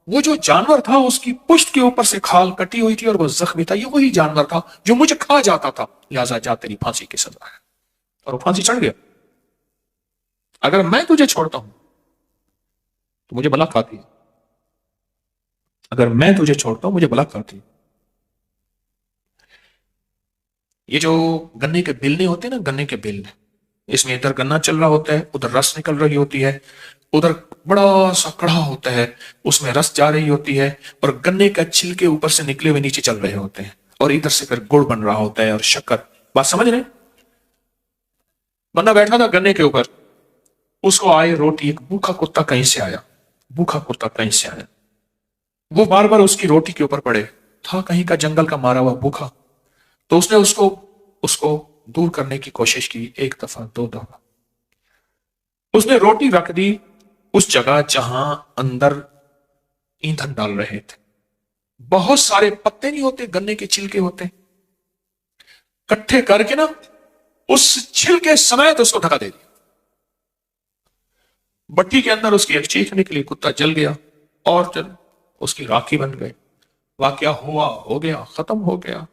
وہ جو جانور تھا اس کی پشت کے اوپر سے کھال کٹی ہوئی تھی اور وہ زخمی تھا، یہ وہی جانور تھا جو مجھے کھا جاتا تھا، لہذا جا تیری پھانسی کی سزا ہے. اور وہ پھانسی چڑھ گیا. اگر میں تجھے چھوڑتا ہوں تو مجھے بلا کھاتی ہے، اگر میں تجھے چھوڑتا ہوں مجھے بلا کھاتی ہے. یہ جو گنے کے بیلنے ہوتے ہیں نا، گنے کے بیلنے، اس میں ادھر گنا چل رہا ہوتا ہے، ادھر رس نکل رہی ہوتی ہے، ادھر بڑا سا کڑھا ہوتا ہے، اس میں رس جا رہی ہوتی ہے، اور گنے کا چھلکے اوپر سے نکلے ہوئے نیچے چل رہے ہوتے ہیں، اور ادھر سے پھر گڑ بن رہا ہوتا ہے اور شکر. بات سمجھ رہے؟ بندہ بیٹھا تھا گنے کے اوپر، اس کو آئے روٹی، ایک بھوکا کتا کہیں سے آیا، بھوکا کتا کہیں سے آیا، وہ بار بار اس کی روٹی کے اوپر پڑے، تھا کہیں کا جنگل کا مارا ہوا بھوکا. تو اس نے اس کو دور کرنے کی کوشش کی، ایک دفعہ، دو دفعہ. اس نے روٹی رکھ دی اس جگہ جہاں اندر ایندھن ڈال رہے تھے. بہت سارے پتے نہیں ہوتے، گنے کے چھلکے ہوتے، کٹھے کر کے نا اس چھلکے سمیت اس کو دھکا دے دیا. بٹی کے اندر اس کی ایک چیخ نکلی، کتا جل گیا اور اس کی راکھی بن گئے. واقعہ ہوا، ہو گیا، ختم ہو گیا.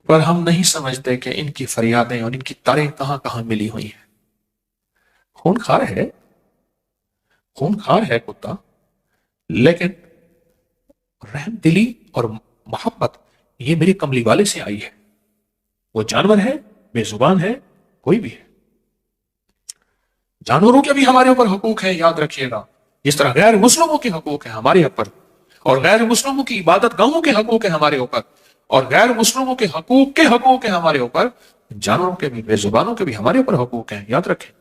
پر ہم نہیں سمجھتے کہ ان کی فریادیں اور ان کی تاریں کہاں کہاں ملی ہوئی ہیں. خون خار ہے، خون خار ہے کتا، لیکن رحم دلی اور محبت یہ میرے کملی والے سے آئی ہے. وہ جانور ہے، بے زبان ہے، کوئی بھی ہے. جانوروں کے بھی ہمارے اوپر حقوق ہیں، یاد رکھیے گا. جس طرح غیر مسلموں کے حقوق ہیں ہمارے اوپر، اور غیر مسلموں کی عبادت گاہوں کے حقوق ہیں ہمارے اوپر، اور غیر مسلموں کے حقوق ہیں ہمارے اوپر، جانوروں کے بھی، بے زبانوں کے بھی ہمارے اوپر حقوق ہیں. یاد رکھیں،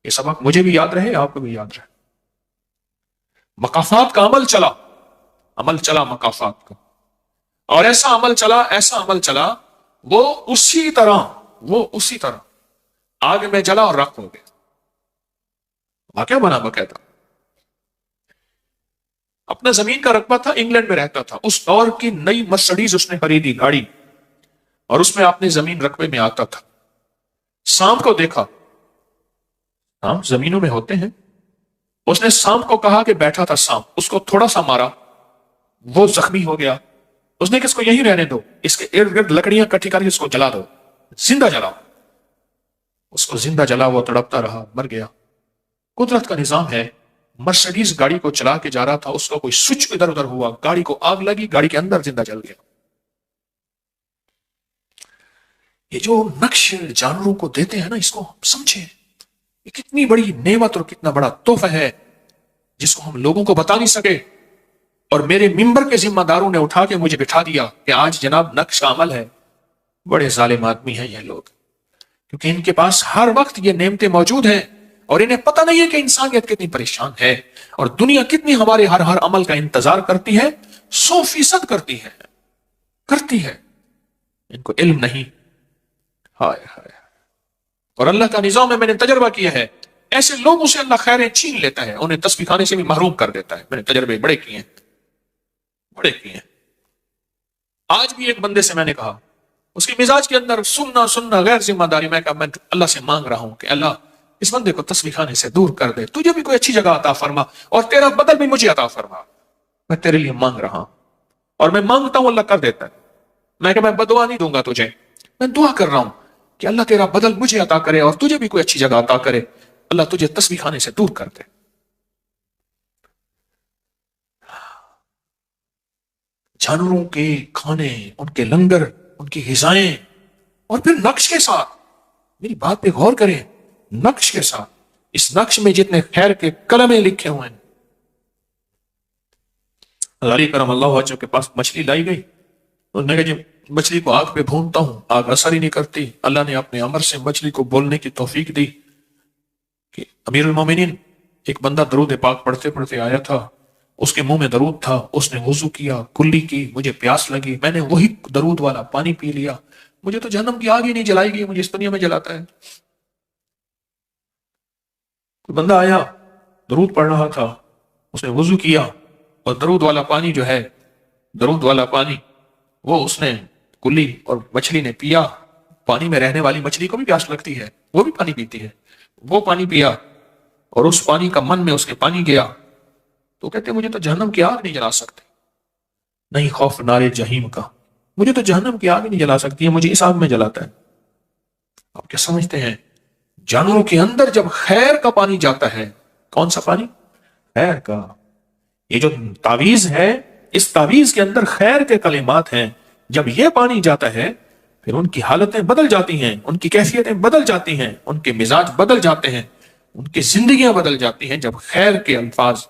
یہ سبق مجھے بھی یاد رہے، آپ کو بھی یاد رہے. مقافات کا عمل چلا مقافات کا، اور ایسا عمل چلا، وہ اسی طرح آگ میں جلا اور راکھ ہو گیا. واقعہ بنا باقاعدہ. اپنا زمین کا رقبہ تھا، انگلینڈ میں رہتا تھا، اس دور کی نئی مرسڈیز اس نے خریدی گاڑی، اور اس میں اپنے زمین رقبے میں آتا تھا. سانپ کو دیکھا، سانپ زمینوں میں ہوتے ہیں، اس نے سانپ کو کہا کہ بیٹھا تھا سانپ، اس کو تھوڑا سا مارا، وہ زخمی ہو گیا. اس نے کہ اس کو یہیں رہنے دو، اس کے ارد گرد لکڑیاں کٹھی کر کے اس کو جلا دو، زندہ جلاؤ. اس کو زندہ جلا، وہ تڑپتا رہا، مر گیا. قدرت کا نظام ہے، مرسڈیز گاڑی کو چلا کے جا رہا تھا، اس کو کوئی سوئچ ادھر ادھر ہوا، گاڑی کو آگ لگی، گاڑی کے اندر زندہ جل گیا. یہ جو نقش جانوروں کو دیتے ہیں نا، اس کو ہم سمجھیں، یہ کتنی بڑی نعمت اور کتنا بڑا تحفہ ہے جس کو ہم لوگوں کو بتا نہیں سکے. اور میرے ممبر کے ذمہ داروں نے اٹھا کے مجھے بٹھا دیا کہ آج جناب نقش کا عمل ہے. بڑے ظالم آدمی ہیں یہ لوگ، کیونکہ ان کے پاس ہر وقت یہ نعمتیں موجود ہیں، اور انہیں پتہ نہیں ہے کہ انسانیت کتنی پریشان ہے، اور دنیا کتنی ہمارے ہر عمل کا انتظار کرتی ہے. 100% کرتی ہے. ان کو علم نہیں. ہائے ہائے. اور اللہ کا نظام ہے، میں نے تجربہ کیا ہے، ایسے لوگوں سے اللہ خیریں چھین لیتا ہے، انہیں تسبیح کھانے سے بھی محروم کر دیتا ہے. میں نے تجربے بڑے کیے ہیں. آج بھی ایک بندے سے میں نے کہا، اس کے مزاج کے اندر سننا غیر ذمہ داری. میں کہا میں اللہ سے مانگ رہا ہوں کہ اللہ اس بندے کو تسبیح کھانے سے دور کر دے، تجھے بھی کوئی اچھی جگہ عطا فرما، اور تیرا بدل بھی مجھے عطا فرما. میں تیرے لیے مانگ رہا ہوں، اور میں مانگتا ہوں اللہ کر دیتا ہے. میں کہ میں بدعا نہیں دوں گا تجھے، میں دعا کر رہا ہوں کہ اللہ تیرا بدل مجھے عطا کرے اور تجھے بھی کوئی اچھی جگہ عطا کرے، اللہ تجھے تسبیح کھانے سے دور کر دے. جانوروں کے کھانے، ان کے لنگر، ان کی غذائیں، اور پھر نقش کے ساتھ. میری بات پہ غور کریں، نقش کے ساتھ. اس نقش میں جتنے خیر کے کلمے لکھے ہوئے ہیں. علی کرم اللہ وجہ کے پاس مچھلی لائی گئی، انہوں نے کہا جب مچھلی کو آگ پہ بھونتا ہوں آگ اثر ہی نہیں کرتی. اللہ نے اپنے امر سے مچھلی کو بولنے کی توفیق دی کہ امیر المومنین، ایک بندہ درود پاک پڑھتے پڑھتے آیا تھا، اس کے منہ میں درود تھا، اس نے وضو کیا، کلی کی، مجھے پیاس لگی، میں نے وہی درود والا پانی پی لیا، مجھے تو جہنم کی آگ ہی نہیں جلائے گی، مجھے اس دنیا میں جلاتا ہے۔ کوئی بندہ آیا، درود پڑھ رہا تھا، اس نے وضو کیا اور درود والا پانی جو ہے، درود والا پانی وہ اس نے کلی اور مچھلی نے پیا۔ پانی میں رہنے والی مچھلی کو بھی پیاس لگتی ہے، وہ بھی پانی پیتی ہے، وہ پانی پیا اور اس پانی کا من میں اس کے پانی گیا، تو کہتے مجھے تو جہنم کی آگ نہیں جلا سکتے، نہیں خوف نارے جہیم کا، مجھے تو جہنم کی آگ نہیں جلا سکتی ہے، مجھے اس آگ میں جلاتا ہے۔ آپ کیا سمجھتے ہیں؟ جانوروں کے اندر جب خیر کا پانی جاتا ہے، کون سا پانی؟ خیر کا۔ یہ جو تعویذ ہے، اس تعویذ کے اندر خیر کے کلمات ہیں، جب یہ پانی جاتا ہے پھر ان کی حالتیں بدل جاتی ہیں، ان کی کیفیتیں بدل جاتی ہیں، ان کے مزاج بدل جاتے ہیں، ان کی زندگیاں بدل جاتی ہیں، جب خیر کے الفاظ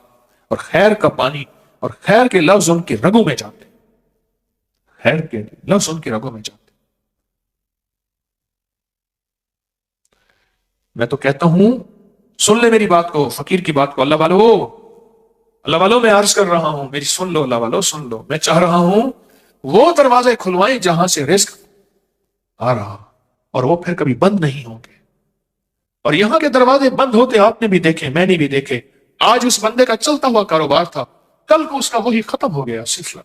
اور خیر کا پانی اور خیر کے لفظ ان کی رگوں میں جاتے ہیں، خیر کے لفظ ان کی رگوں میں جاتے ہیں۔ میں تو کہتا ہوں، سن لے میری بات کو، فقیر کی بات کو، اللہ والو، اللہ والو میں عرض کر رہا ہوں، میری سن لو، اللہ والو سن لو، میں چاہ رہا ہوں وہ دروازے کھلوائیں جہاں سے رزق آ رہا، اور وہ پھر کبھی بند نہیں ہوں گے۔ اور یہاں کے دروازے بند ہوتے آپ نے بھی دیکھے، میں نے بھی دیکھے۔ آج اس بندے کا چلتا ہوا کاروبار تھا، کل کو اس کا وہی ختم ہو گیا سلسلہ۔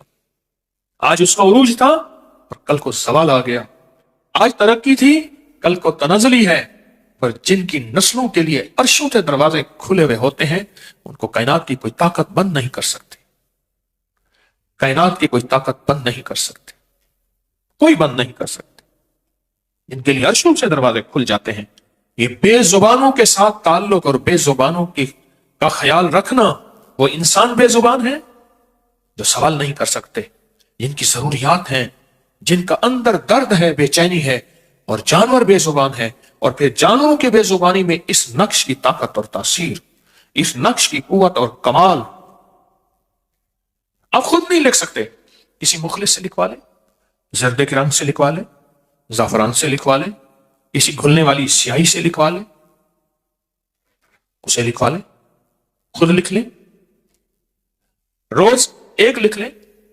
آج اس کا عروج تھا اور کل کو زوال آ گیا۔ آج ترقی تھی، کل کو تنزلی ہے۔ پر جن کی نسلوں کے لیے عرشوں کے دروازے کھلے ہوئے ہوتے ہیں، ان کو کائنات کی کوئی طاقت بند نہیں کر سکتی، کائنات کی کوئی طاقت بند نہیں کر سکتی، کوئی بند نہیں کر سکتی۔ جن کے لیے عرشوں سے دروازے کھل جاتے ہیں، یہ بے زبانوں کے ساتھ تعلق اور بے زبانوں کا خیال رکھنا، وہ انسان بے زبان ہے جو سوال نہیں کر سکتے، جن کی ضروریات ہیں، جن کا اندر درد ہے، بے چینی ہے، اور جانور بے زبان ہے، اور پھر جانوروں کے بے زبانی میں اس نقش کی طاقت اور تاثیر، اس نقش کی قوت اور کمال آپ خود نہیں لکھ سکتے، کسی مخلص سے لکھوا لیں، زرد کے رنگ سے لکھوا لیں، زعفران سے لکھوا لیں، کسی گھلنے والی سیاہی سے لکھوا لیں، اسے لکھوا لیں، خود لکھ لیں، روز ایک لکھ لیں،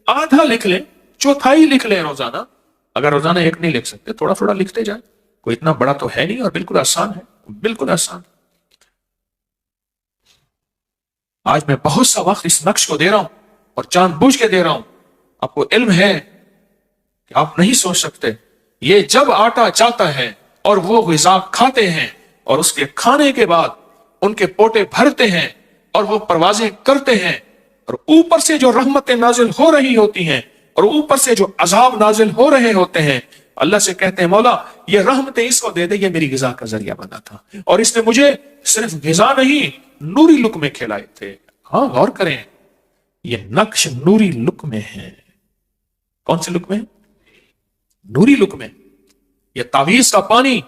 آدھا لکھ لیں، چوتھائی لکھ لیں روزانہ۔ اگر روزانہ ایک نہیں لکھ سکتے، تھوڑا تھوڑا لکھتے جائیں، کوئی اتنا بڑا تو ہے نہیں، اور بالکل آسان ہے، بالکل آسان۔ آج میں بہت سا وقت اس نقش کو دے رہا ہوں، اور جان بوجھ کے دے رہا ہوں۔ آپ کو علم ہے کہ آپ نہیں سوچ سکتے، یہ جب آٹا جاتا ہے اور وہ غذا کھاتے ہیں، اور اس کے کھانے کے بعد ان کے پوٹے بھرتے ہیں اور وہ پروازیں کرتے ہیں، اور اوپر سے جو رحمتیں نازل ہو رہی ہوتی ہیں اور اوپر سے جو عذاب نازل ہو رہے ہوتے ہیں، اللہ سے کہتے ہیں مولا یہ رحمتیں اس کو دے دے، یہ میری غذا کا ذریعہ بنا تھا، اور اس نے مجھے صرف غذا نہیں نوری لقمے کھلائے تھے۔ ہاں غور کریں، یہ نقش نوری لقمے ہیں۔ کون سے لقمے؟ نوری لقمے۔ یہ تعویذ کا پانی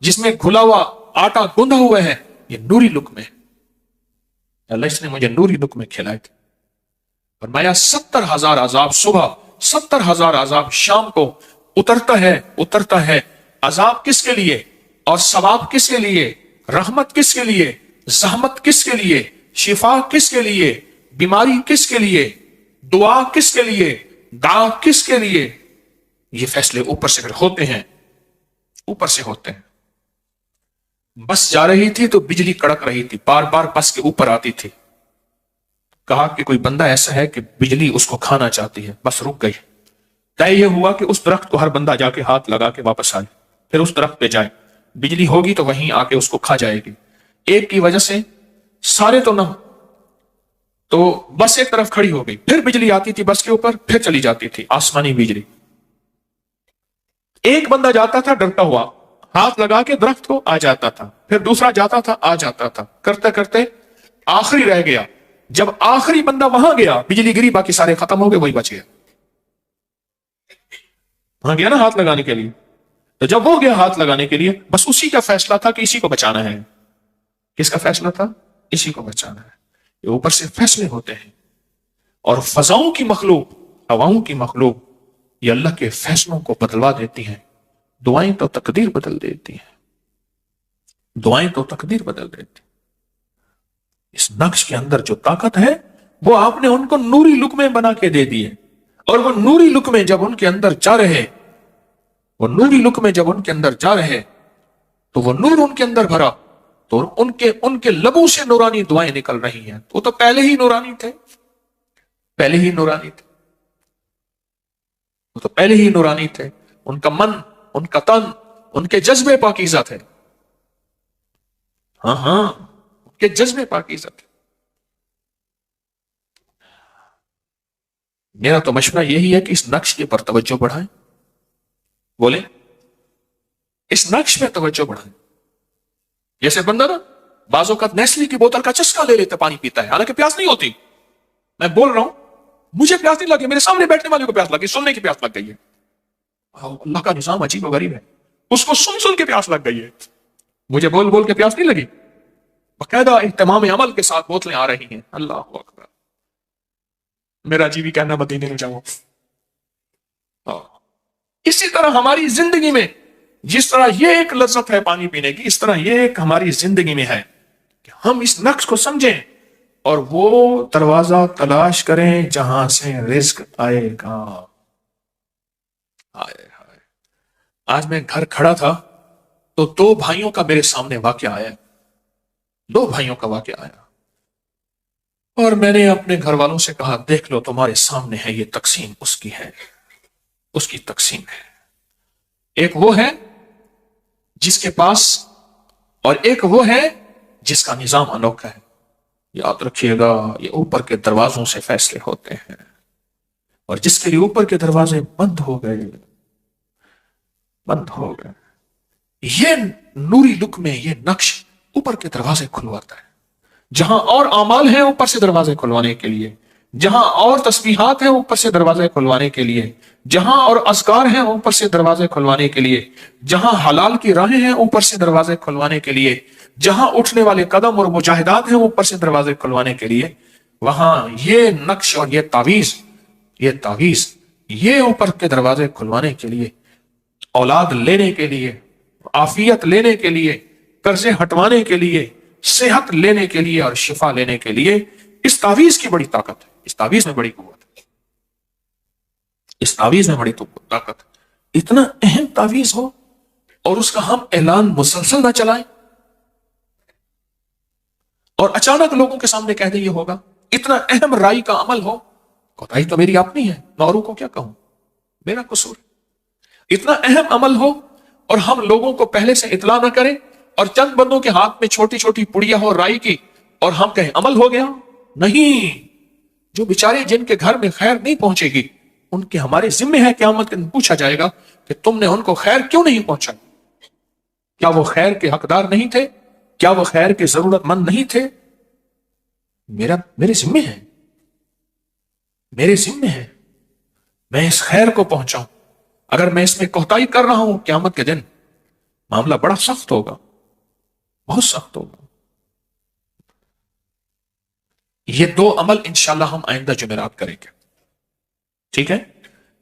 جس میں کھلا ہوا آٹا گوندھا ہوا ہے، یہ نوری لقمے۔ اللہ اس نے مجھے نوری لقمے کھلائے تھے۔ فرمایا 70,000 عذاب صبح، 70,000 عذاب شام کو اترتا ہے۔ عذاب کس کے لیے اور ثواب کس کے لیے؟ رحمت کس کے لیے؟ زحمت کس کے لیے؟ شفا کس کے لیے؟ بیماری کس کے لیے؟ دعا کس کے لیے؟ دعا کس کے لیے؟ یہ فیصلے اوپر سے ہوتے ہیں، اوپر سے ہوتے ہیں۔ بس جا رہی تھی تو بجلی کڑک رہی تھی، بار بار بس کے اوپر آتی تھی۔ کہا کہ کوئی بندہ ایسا ہے کہ بجلی اس کو کھانا چاہتی ہے، بس رک گئی۔ طے یہ ہوا کہ اس درخت کو ہر بندہ جا کے ہاتھ لگا کے واپس آئے، پھر اس درخت پہ جائے، بجلی ہوگی تو وہیں آ کے اس کو کھا جائے گی۔ ایک کی وجہ سے سارے تو نہ، تو بس ایک طرف کھڑی ہو گئی، پھر بجلی آتی تھی بس کے اوپر، پھر چلی جاتی تھی آسمانی بجلی۔ ایک بندہ جاتا تھا ڈرتا ہوا، ہاتھ لگا کے درخت کو آ جاتا تھا، پھر دوسرا جاتا تھا آ جاتا تھا، کرتے کرتے آخری رہ گیا۔ جب آخری بندہ وہاں گیا، بجلی گری، باقی سارے ختم ہو گئے، وہی بچ گیا۔ وہاں گیا نا ہاتھ لگانے کے لیے، تو جب وہ گیا ہاتھ لگانے کے لیے، بس اسی کا فیصلہ تھا کہ اسی کو بچانا ہے۔ کس کا فیصلہ تھا؟ اسی کو بچانا ہے۔ یہ اوپر سے فیصلے ہوتے ہیں، اور فضاؤں کی مخلوق، ہواؤں کی مخلوق یہ اللہ کے فیصلوں کو بدلوا دیتی ہیں۔ دعائیں تو تقدیر بدل دیتی ہیں، دعائیں تو تقدیر بدل دیتی ہیں۔ اس نقش کے اندر جو طاقت ہے وہ آپ نے ان کو نوری لقمے بنا کے دے دیے، اور وہ نوری لقمے جب ان کے اندر جا رہے، وہ نوری لقمے جب ان کے اندر جا رہے تو وہ نور ان کے اندر بھرا، تو ان کے لبوں سے نورانی دعائیں نکل رہی ہیں۔ وہ تو پہلے ہی نورانی تھے، پہلے ہی نورانی تھے، وہ تو پہلے ہی نورانی تھے۔ ان کا من، ان کا تن، ان کے جذبے پاکیزہ تھے۔ ہاں ہاں، ان کے جذبے پاکیزہ تھے۔ میرا تو مشورہ یہی ہے کہ اس نقش کے پر توجہ بڑھائیں، بولیں اس نقش میں توجہ بڑھائیں۔ جیسے بندہ نا بعض اوقات نیسلی کی بوتل کا چسکا لے لیتے پانی پیتا ہے، حالانکہ پیاس نہیں ہوتی۔ میں بول رہا ہوں مجھے پیاس نہیں لگی، میرے سامنے بیٹھنے والے کو پیاس لگی، سننے کی پیاس لگ گئی ہے۔ اللہ کا نظام عجیب و غریب ہے، اس کو سن سن کے پیاس لگ گئی ہے، مجھے بول بول کے پیاس نہیں لگی۔ باقاعدہ اہتمام عمل کے ساتھ بوتلیں آ رہی ہیں۔ اللہ اکبر، میرا جی بھی کہنا مدینے میں جاؤں۔ اسی طرح ہماری زندگی میں جس طرح یہ ایک لذت ہے پانی پینے کی، اس طرح یہ ایک ہماری زندگی میں ہے کہ ہم اس نقش کو سمجھیں اور وہ دروازہ تلاش کریں جہاں سے رزق آئے گا۔ آج میں گھر کھڑا تھا تو دو بھائیوں کا میرے سامنے واقعہ آیا، دو بھائیوں کا واقعہ آیا، اور میں نے اپنے گھر والوں سے کہا دیکھ لو تمہارے سامنے ہے، یہ تقسیم اس کی ہے، اس کی تقسیم ہے۔ ایک وہ ہے جس کے پاس، اور ایک وہ ہے جس کا نظام انوکھا ہے۔ یاد رکھیے گا یہ اوپر کے دروازوں سے فیصلے ہوتے ہیں، اور جس کے لیے اوپر کے دروازے بند ہو گئے، بند ہو گئے، یہ نوری لک میں یہ نقش اوپر کے دروازے کھلواتا ہے۔ جہاں اور اعمال ہیں اوپر سے دروازے کھلوانے کے لیے، جہاں اور تسبیحات ہیں اوپر سے دروازے کھلوانے کے لیے، جہاں اور اذکار ہیں اوپر سے دروازے کھلوانے کے لیے، جہاں حلال کی راہیں ہیں اوپر سے دروازے کھلوانے کے لیے، جہاں اٹھنے والے قدم اور مجاہدات ہیں اوپر سے دروازے کھلوانے کے لیے، وہاں یہ نقش اور یہ تعویذ یہ اوپر کے دروازے کھلوانے کے لیے، اولاد لینے کے لیے، عافیت لینے کے لیے، قرضے ہٹوانے کے لیے، صحت لینے کے لیے اور شفا لینے کے لیے، اس تعویذ کی بڑی طاقت ہے، اس تعویذ میں بڑی قوت ہے، اس تعویذ میں بڑی طاقت ہے۔ اتنا اہم تعویذ ہو اور اس کا ہم اعلان مسلسل نہ چلائیں اور اچانک لوگوں کے سامنے کہہ دیں یہ ہوگا۔ اتنا اہم رائی کا عمل ہو، کوتاہی تو میری اپنی ہے، میں اوروں کو کیا کہوں، میرا قصور ہے۔ اتنا اہم عمل ہو اور ہم لوگوں کو پہلے سے اطلاع نہ کریں، اور چند بندوں کے ہاتھ میں چھوٹی چھوٹی پڑیا ہو رائی کی، اور ہم کہیں عمل ہو گیا۔ نہیں، جو بیچارے جن کے گھر میں خیر نہیں پہنچے گی، ان کے ہمارے ذمہ ہے قیامت کے دن پوچھا جائے گا کہ تم نے ان کو خیر کیوں نہیں پہنچائی؟ کیا وہ خیر کے حقدار نہیں تھے؟ کیا وہ خیر کے ضرورت مند نہیں تھے؟ میرے ذمہ ہے، میرے ذمہ ہے میں اس خیر کو پہنچاؤں۔ اگر میں اس میں کوتاہی کر رہا ہوں، قیامت کے دن معاملہ بڑا سخت ہوگا، بہت سخت ہوگا۔ یہ دو عمل انشاءاللہ ہم آئندہ جمعرات کریں گے، ٹھیک ہے؟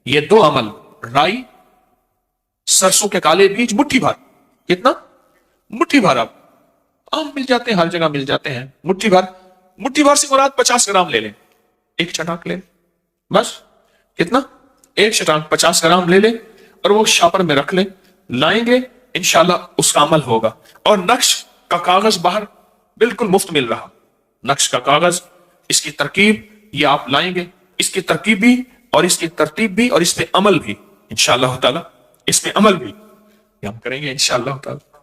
یہ دو عمل، رائی، سرسوں کے کالے بیج مٹھی بھر، کتنا؟ مٹھی بھر، اب عام مل جاتے ہیں، ہر جگہ مل جاتے ہیں، مٹھی بھر سے مراد 50 گرام لے لیں، ایک چٹاک لے لیں، بس کتنا؟ ایک چٹاک 50 گرام لے لیں، اور وہ شاپر میں رکھ لیں، لائیں گے انشاءاللہ اس کا عمل ہوگا۔ اور نقش کا کاغذ باہر بالکل مفت مل رہا، نقش کا کاغذ، اس کی ترکیب، یہ آپ لائیں گے، اس کی ترکیب بھی اور اس کی ترتیب بھی اور اس پہ عمل بھی انشاءاللہ تعالی، اس پہ عمل بھی یہ ہم کریں گے انشاءاللہ تعالی۔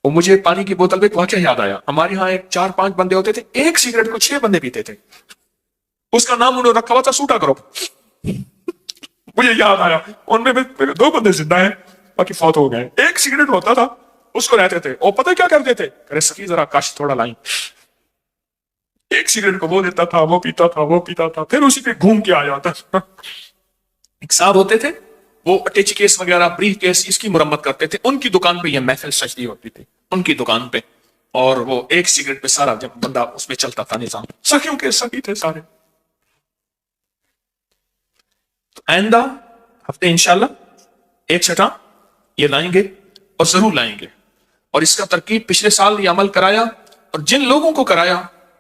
وہ مجھے پانی کی بوتل پہ ایک واقعہ یاد آیا، ہمارے ہاں ایک 4-5 بندے ہوتے تھے، ایک سگریٹ کو 6 بندے پیتے تھے، اس کا نام انہوں نے رکھا ہوا تھا سوٹا گروپ۔ مجھے یاد آیا ان میں 2 بندے زندہ ہیں، باقی فوت ہو گئے۔ ایک سگریٹ ہوتا تھا، اس کو رہتے تھے، اور پتہ کیا کرتے تھے، کرے سکی ذرا کاش تھوڑا لائیں، ایک سگریٹ کو وہ دیتا تھا، وہ پیتا تھا، پھر اسی پہ گھوم کے آ جاتا تھا۔ ایک صاحب ہوتے تھے، وہ اٹیچی کیس وغیرہ، بریف کیس، اس کی مرمت کرتے تھے، ان کی دکان پہ یہ محفل سجدی ہوتی تھی، ان کی دکان پہ، اور وہ ایک سگریٹ پہ سارا جب بندہ اس میں چلتا تھا نظام، سخیوں کے سخی تھے سارے۔ تو آئندہ ہفتے انشاءاللہ ایک چھٹا یہ لائیں گے، اور ضرور لائیں گے، اور اس کا ترکیب پچھلے سال یہ عمل کرایا، اور جن لوگوں کو کرایا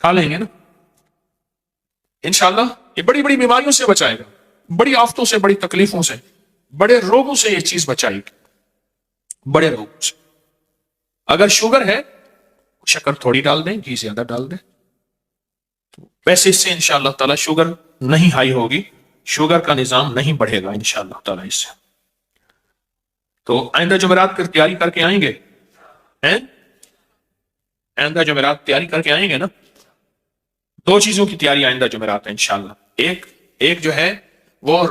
کھا لیں گے نا انشاءاللہ. یہ بڑی بڑی بیماریوں سے بچائے گا, بڑی آفتوں سے, بڑی تکلیفوں سے, بڑے روگوں سے یہ چیز بچائے گی, بڑے روگوں سے. اگر شوگر ہے شکر تھوڑی ڈال دیں, گھی زیادہ ڈال دیں. ویسے اس سے انشاءاللہ تعالی شوگر نہیں ہائی ہوگی, شوگر کا نظام نہیں بڑھے گا انشاءاللہ تعالی اس سے. تو آئندہ جمعرات پھر تیاری کر کے آئیں گے, آئندہ جمعرات تیاری کر کے آئیں گے نا. دو چیزوں کی تیاری آئندہ جمعرات ہے انشاءاللہ. ایک جو ہے وہ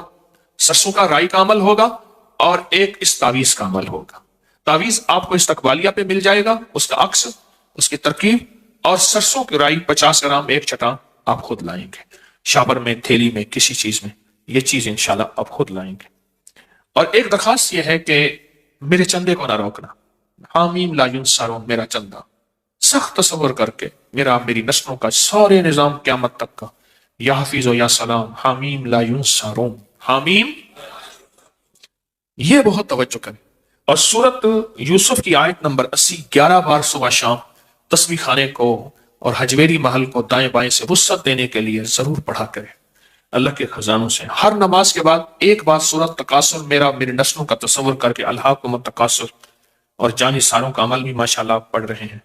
سرسوں کا رائی کا عمل ہوگا, اور ایک اس تعویذ کا عمل ہوگا. تعویذ آپ کو استقبالیہ پہ مل جائے گا, اس کا عکس, اس کی ترکیب, اور سرسوں کی رائی 50 گرام ایک چٹان آپ خود لائیں گے, شابر میں, تھیلی میں, کسی چیز میں. یہ چیز انشاءاللہ آپ خود لائیں گے. اور ایک درخواست یہ ہے کہ میرے چندے کو نہ روکنا. حامیم لا ینصرون, میرا چندہ سخت تصور کر کے میری نسلوں کا سارے نظام قیامت تک کا, یا حفیظ و یا سلام, حامیم لا ینصرون, حامیم. یہ بہت توجہ کریں. اور سورت یوسف کی آیت نمبر 80 11 بار صبح شام تسبیح خانے کو اور حجویری محل کو دائیں بائیں سے وسعت دینے کے لیے ضرور پڑھا کریں. اللہ کے خزانوں سے ہر نماز کے بعد ایک بار سورت تکاثر, میری نسلوں کا تصور کر کے, الہاکم التکاثر اور جانی ساروں کا عمل بھی ماشاءاللہ پڑھ رہے ہیں.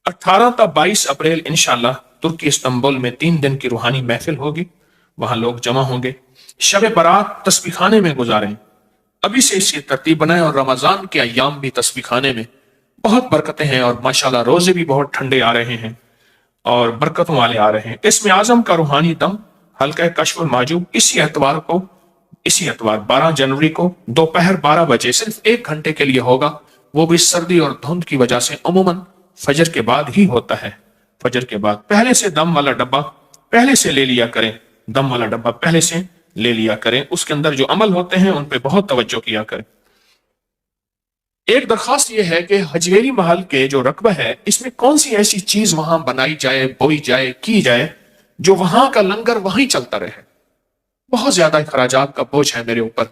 18 تا 22 اپریل انشاءاللہ ترکی استنبول میں 3 دن کی روحانی محفل ہوگی, وہاں لوگ جمع ہوں گے. شب برات تسبیح خانے میں گزاریں, ابھی سے اس کی ترتیب بنائیں. اور رمضان کے ایام بھی تسبیح خانے میں بہت برکتیں ہیں, اور ماشاءاللہ روزے بھی بہت ٹھنڈے آ رہے ہیں اور برکتوں والے آ رہے ہیں. اسم اعظم کا روحانی دم حلقہ کشف المحجوب اسی اتوار 12 جنوری کو دوپہر 12 بجے صرف 1 گھنٹے کے لیے ہوگا, وہ بھی سردی اور دھند کی وجہ سے عموماً فجر کے بعد ہی ہوتا ہے. فجر کے بعد پہلے سے دم والا ڈبہ پہلے سے لے لیا کریں, دم والا ڈبہ پہلے سے لے لیا کریں. اس کے اندر جو عمل ہوتے ہیں ان پہ بہت توجہ کیا کریں. ایک درخواست یہ ہے کہ حجویری محل کے جو رقبہ ہے, اس میں کون سی ایسی چیز وہاں بنائی جائے, بوئی جائے, کی جائے, جو وہاں کا لنگر وہیں چلتا رہے. بہت زیادہ اخراجات کا بوجھ ہے میرے اوپر,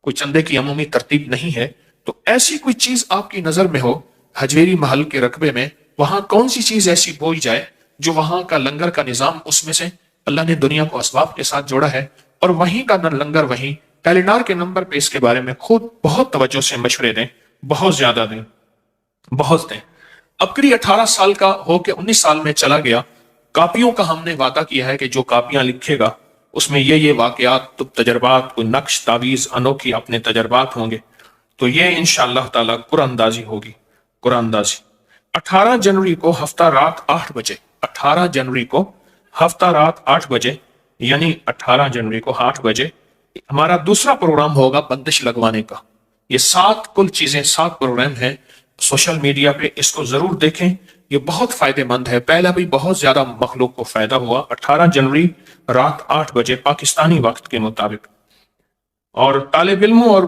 کوئی چندے کی عمومی ترتیب نہیں ہے. تو ایسی کوئی چیز آپ کی نظر میں ہو حجویری محل کے رقبے میں, وہاں کون سی چیز ایسی بوئی جائے جو وہاں کا لنگر کا نظام, اس میں سے اللہ نے دنیا کو اسباب کے ساتھ جوڑا ہے, اور وہیں کا لنگر وہیں. ٹیلیڈار کے نمبر پہ اس کے بارے میں خود بہت توجہ سے مشورے دیں, بہت زیادہ دیں, بہت دیں. ابکری 18 سال کا ہو کے 19 سال میں چلا گیا. کاپیوں کا ہم نے وعدہ کیا ہے کہ جو کاپیاں لکھے گا اس میں یہ واقعات, تجربات, کوئی نقش, تعویذ, انوکھی اپنے تجربات ہوں گے. تو یہ انشاءاللہ تعالی قرآن اندازی ہوگی, قرآن اندازی. 18 جنوری کو ہفتہ رات 8 بجے, 18 جنوری کو ہفتہ رات 8 بجے, یعنی 18 جنوری کو 8 بجے ہمارا دوسرا پروگرام ہوگا بندش لگوانے کا. یہ 7 کل چیزیں, 7 پروگرام ہیں سوشل میڈیا پہ, اس کو ضرور دیکھیں, یہ بہت فائدہ مند ہے. پہلا بھی بہت زیادہ مخلوق کو فائدہ ہوا. 18 جنوری رات 8 بجے پاکستانی وقت کے مطابق. اور طالب علموں اور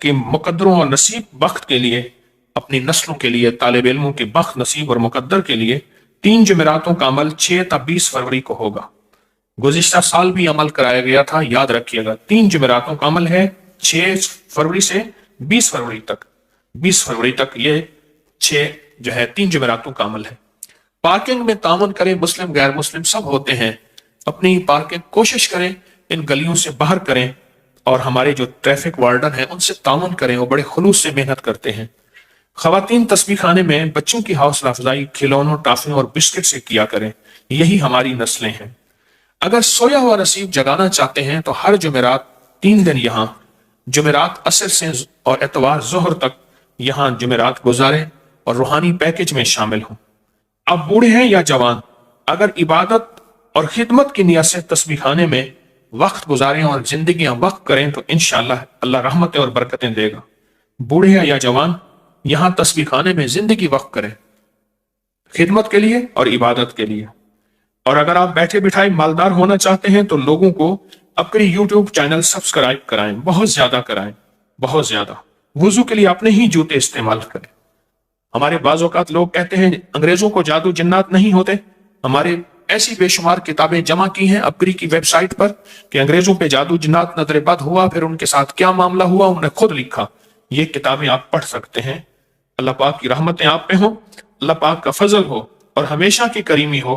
کے مقدروں اور نصیب وقت کے لیے, اپنی نسلوں کے لیے, طالب علموں کے بخت, نصیب اور مقدر کے لیے 3 جمعراتوں کا عمل 6 تا 20 فروری کو ہوگا. گزشتہ سال بھی عمل کرایا گیا تھا, یاد رکھیے گا. 3 جمعراتوں کا عمل ہے 6 فروری سے 20 فروری تک. 20 فروری تک یہ 6 جو ہے 3 جمعراتوں کا عمل ہے. پارکنگ میں تعاون کریں, مسلم غیر مسلم سب ہوتے ہیں. اپنی پارکنگ کوشش کریں ان گلیوں سے باہر کریں, اور ہمارے جو ٹریفک وارڈن ہیں ان سے تعاون کریں, وہ بڑے خلوص سے محنت کرتے ہیں. خواتین تسبیح خانے میں بچوں کی حوصلہ افزائی کھلونوں, ٹافیوں اور بسکٹ سے کیا کریں, یہی ہماری نسلیں ہیں. اگر سویا ہوا نصیب جگانا چاہتے ہیں تو ہر جمعرات 3 دن یہاں, جمعرات عصر سے اور اتوار ظہر تک یہاں جمعرات گزاریں اور روحانی پیکج میں شامل ہوں. اب بوڑھے ہیں یا جوان, اگر عبادت اور خدمت کی نیت سے تسبیح خانے میں وقت گزاریں اور زندگیاں وقف کریں تو انشاءاللہ اللہ رحمتیں اور برکتیں دے گا. بوڑھے ہیں یا جوان, یہاں تسبیح خانے میں زندگی وقف کریں خدمت کے لیے اور عبادت کے لیے. اور اگر آپ بیٹھے بٹھائے مالدار ہونا چاہتے ہیں تو لوگوں کو اپنی یوٹیوب چینل سبسکرائب کرائیں, بہت زیادہ کرائیں, بہت زیادہ. وضو کے لیے اپنے ہی جوتے استعمال کریں. ہمارے بعض اوقات لوگ کہتے ہیں انگریزوں کو جادو جنات نہیں ہوتے. ہمارے ایسی بے شمار کتابیں جمع کی ہیں اپگری کی ویب سائٹ پر کہ انگریزوں پہ جادو جنات نظر بد ہوا, پھر ان کے ساتھ کیا معاملہ ہوا, انہوں نے خود لکھا. یہ کتابیں آپ پڑھ سکتے ہیں. اللہ پاک کی رحمتیں آپ پہ ہوں, اللہ پاک کا فضل ہو اور ہمیشہ کی کریمی ہو.